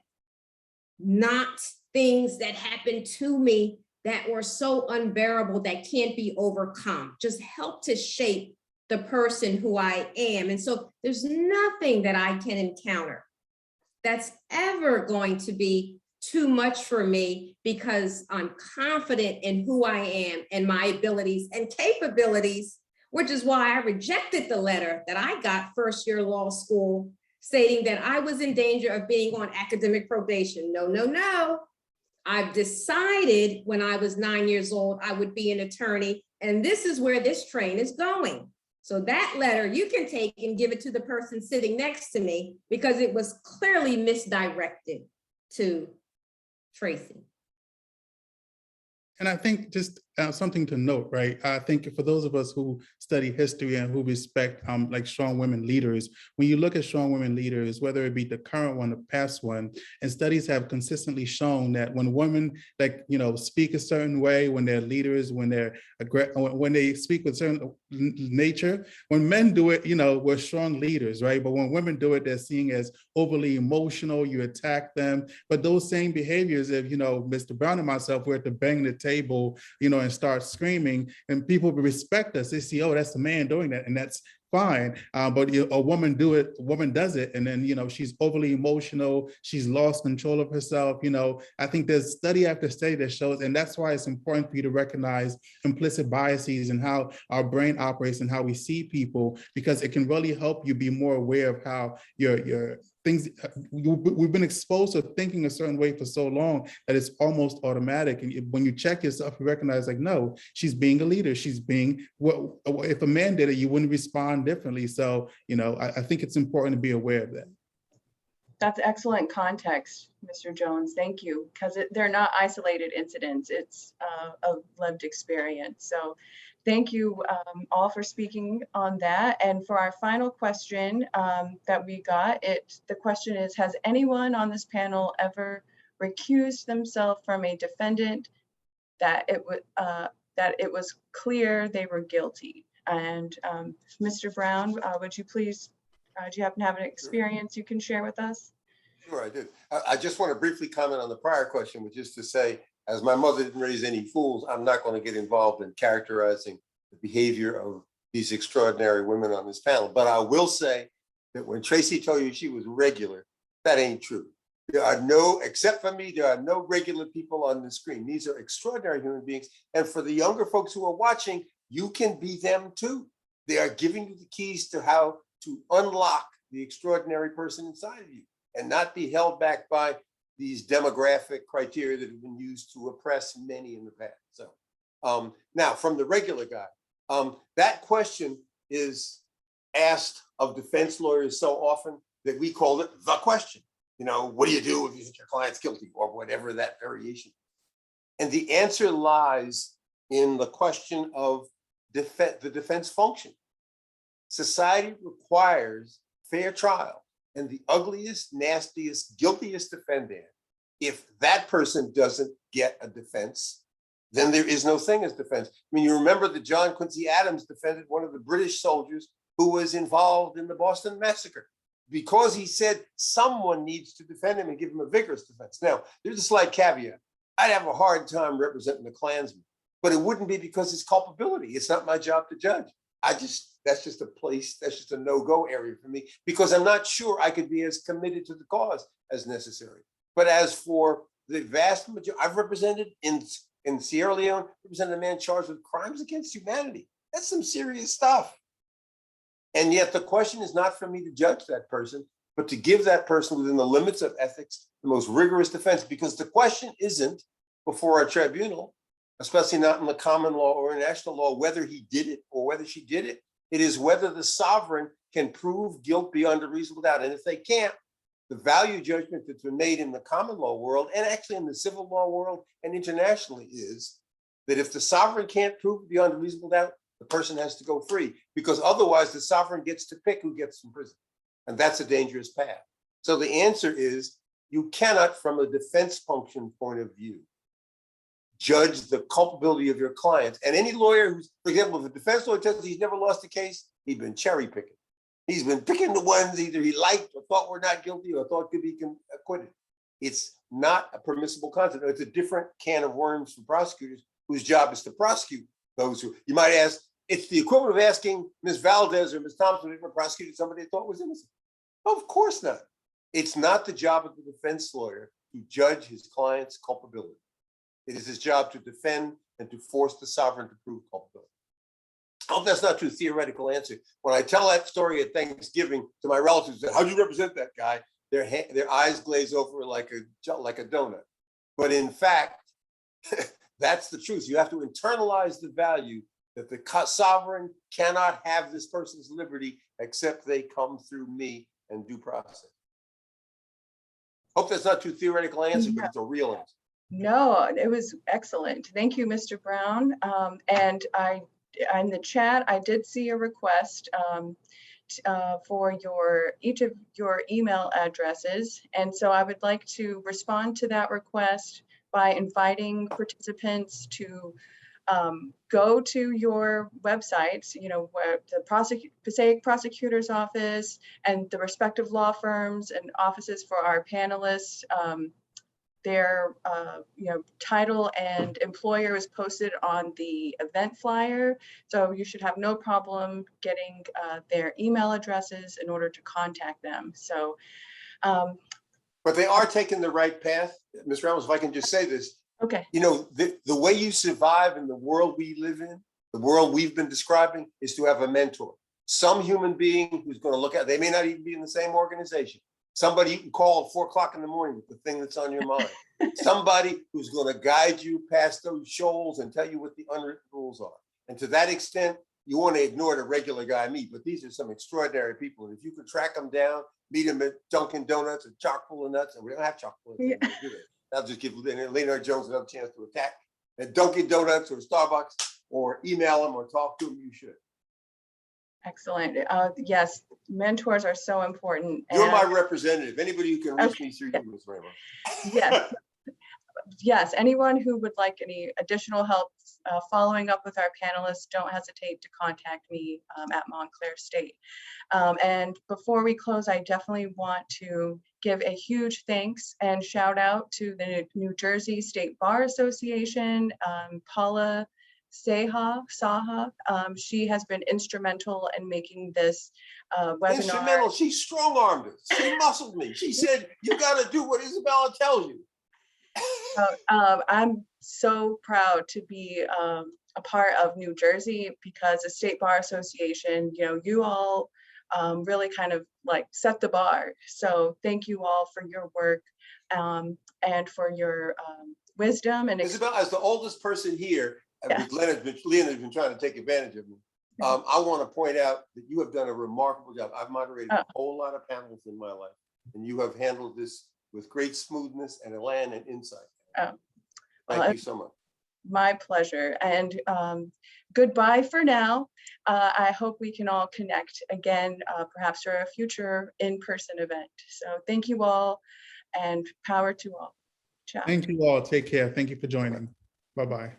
not things that happened to me that were so unbearable that can't be overcome. Just help to shape the person who I am. And so there's nothing that I can encounter that's ever going to be too much for me, because I'm confident in who I am and my abilities and capabilities, which is why I rejected the letter that I got first year law school stating that I was in danger of being on academic probation. No, no, no. I've decided when I was 9 years old, I would be an attorney, and this is where this train is going. So that letter you can take and give it to the person sitting next to me, because it was clearly misdirected to Tracy. And I think just something to note, right? I think for those of us who study history and who respect like strong women leaders, when you look at strong women leaders, whether it be the current one or past one, and studies have consistently shown that when women speak a certain way, when they're leaders, when they speak with certain nature, when men do it, we're strong leaders, right? But when women do it, they're seen as overly emotional, you attack them. But those same behaviors, if Mr. Brown and myself were to bang the table, and start screaming, and people respect us. They see, oh, that's the man doing that, and that's fine. But a woman does it, and then, she's overly emotional, she's lost control of herself. I think there's study after study that shows, and that's why it's important for you to recognize implicit biases and how our brain operates and how we see people, because it can really help you be more aware of how your things, we've been exposed to thinking a certain way for so long that it's almost automatic. And when you check yourself, you recognize, like, no, she's being a leader. She's being, well, if a man did it, you wouldn't respond differently. So, I think it's important to be aware of that. That's excellent context, Mr. Jones. Thank you, because they're not isolated incidents. It's a lived experience. So thank you all for speaking on that. And for our final question that we got, the question is, has anyone on this panel ever recused themselves from a defendant that it was clear they were guilty? And Mr. Brown, would you please, do you happen to have an experience you can share with us? Sure, I do. I just want to briefly comment on the prior question, which is to say, as my mother didn't raise any fools, I'm not going to get involved in characterizing the behavior of these extraordinary women on this panel. But I will say that when Tracy told you she was regular, that ain't true. There are no, except for me, there are no regular people on the screen. These are extraordinary human beings. And for the younger folks who are watching, you can be them too. They are giving you the keys to how to unlock the extraordinary person inside of you and not be held back by these demographic criteria that have been used to oppress many in the past. So now from the regular guy, that question is asked of defense lawyers so often that we call it the question. What do you do if you think your client's guilty, or whatever that variation is? And the answer lies in the question of the defense function. Society requires fair trial, and the ugliest, nastiest, guiltiest defendant, if that person doesn't get a defense, then there is no thing as defense. I mean, you remember that John Quincy Adams defended one of the British soldiers who was involved in the Boston Massacre because he said someone needs to defend him and give him a vigorous defense. Now, there's a slight caveat. I'd have a hard time representing the Klansman, but it wouldn't be because it's culpability. It's not my job to judge. That's just a place, that's just a no-go area for me, because I'm not sure I could be as committed to the cause as necessary. But as for the vast majority, I've represented in Sierra Leone, represented a man charged with crimes against humanity. That's some serious stuff. And yet the question is not for me to judge that person, but to give that person within the limits of ethics the most rigorous defense, because the question isn't before a tribunal, especially not in the common law or international law, whether he did it or whether she did it. It is whether the sovereign can prove guilt beyond a reasonable doubt. And if they can't, the value judgment that's been made in the common law world, and actually in the civil law world and internationally, is that if the sovereign can't prove beyond a reasonable doubt, the person has to go free, because otherwise the sovereign gets to pick who gets in prison. And that's a dangerous path. So the answer is, you cannot, from a defense function point of view, judge the culpability of your clients. And any lawyer who's, for example, if a defense lawyer tells you he's never lost a case, he's been cherry picking. He's been picking the ones either he liked or thought were not guilty or thought could be acquitted. It's not a permissible concept. It's a different can of worms for prosecutors whose job is to prosecute those who, you might ask, it's the equivalent of asking Ms. Valdez or Ms. Thompson if they prosecuted somebody they thought was innocent. Of course not. It's not the job of the defense lawyer to judge his client's culpability. It is his job to defend and to force the sovereign to prove culpability. I hope that's not too theoretical answer. When I tell that story at Thanksgiving to my relatives, how do you represent that guy? Their eyes glaze over like a donut. But in fact, that's the truth. You have to internalize the value that the sovereign cannot have this person's liberty except they come through me and due process. Hope that's not too theoretical answer, but it's a real answer. No, it was excellent. Thank you, Mr. Brown. And in the chat, I did see a request for each of your email addresses. And so I would like to respond to that request by inviting participants to go to your websites, where the Passaic Prosecutor's Office and the respective law firms and offices for our panelists their title and employer is posted on the event flyer. So you should have no problem getting their email addresses in order to contact them. So But they are taking the right path. Ms. Ramos, if I can just say this, okay. you know, the way you survive in the world we live in, the world we've been describing, is to have a mentor. Some human being who's going to look at, they may not even be in the same organization. Somebody you can call at 4 o'clock in the morning with the thing that's on your mind. Somebody who's going to guide you past those shoals and tell you what the unwritten rules are. And to that extent, you want to ignore the regular guy me, but these are some extraordinary people. And if you could track them down, meet them at Dunkin' Donuts or chock full of nuts, and we don't have chock full of nuts, Yeah. do that. That'll just give Leonard Jones another chance to attack. At Dunkin' Donuts or Starbucks, or email them or talk to them, you should. Excellent. Yes, mentors are so important. You're and my representative. Anybody who can reach me through you, Ms. Ramos. yes. Yes, anyone who would like any additional help following up with our panelists, don't hesitate to contact me at Montclair State. And before we close, I definitely want to give a huge thanks and shout out to the New Jersey State Bar Association, Paula Saha. She has been instrumental in making this webinar. Instrumental. She strong-armed us. She muscled me. She said, you got to do what Isabella tells you. I'm so proud to be a part of New Jersey because the State Bar Association, you all really kind of like set the bar. So thank you all for your work and for your wisdom. And Isabella, as the oldest person here, Yeah. Leonard's been trying to take advantage of me. I want to point out that you have done a remarkable job. I've moderated a whole lot of panels in my life, and you have handled this with great smoothness and elan and insight. Thank you so much. My pleasure. And goodbye for now. I hope we can all connect again, perhaps for a future in-person event. So thank you all and power to all. Ciao. Thank you all. Take care. Thank you for joining. Bye-bye.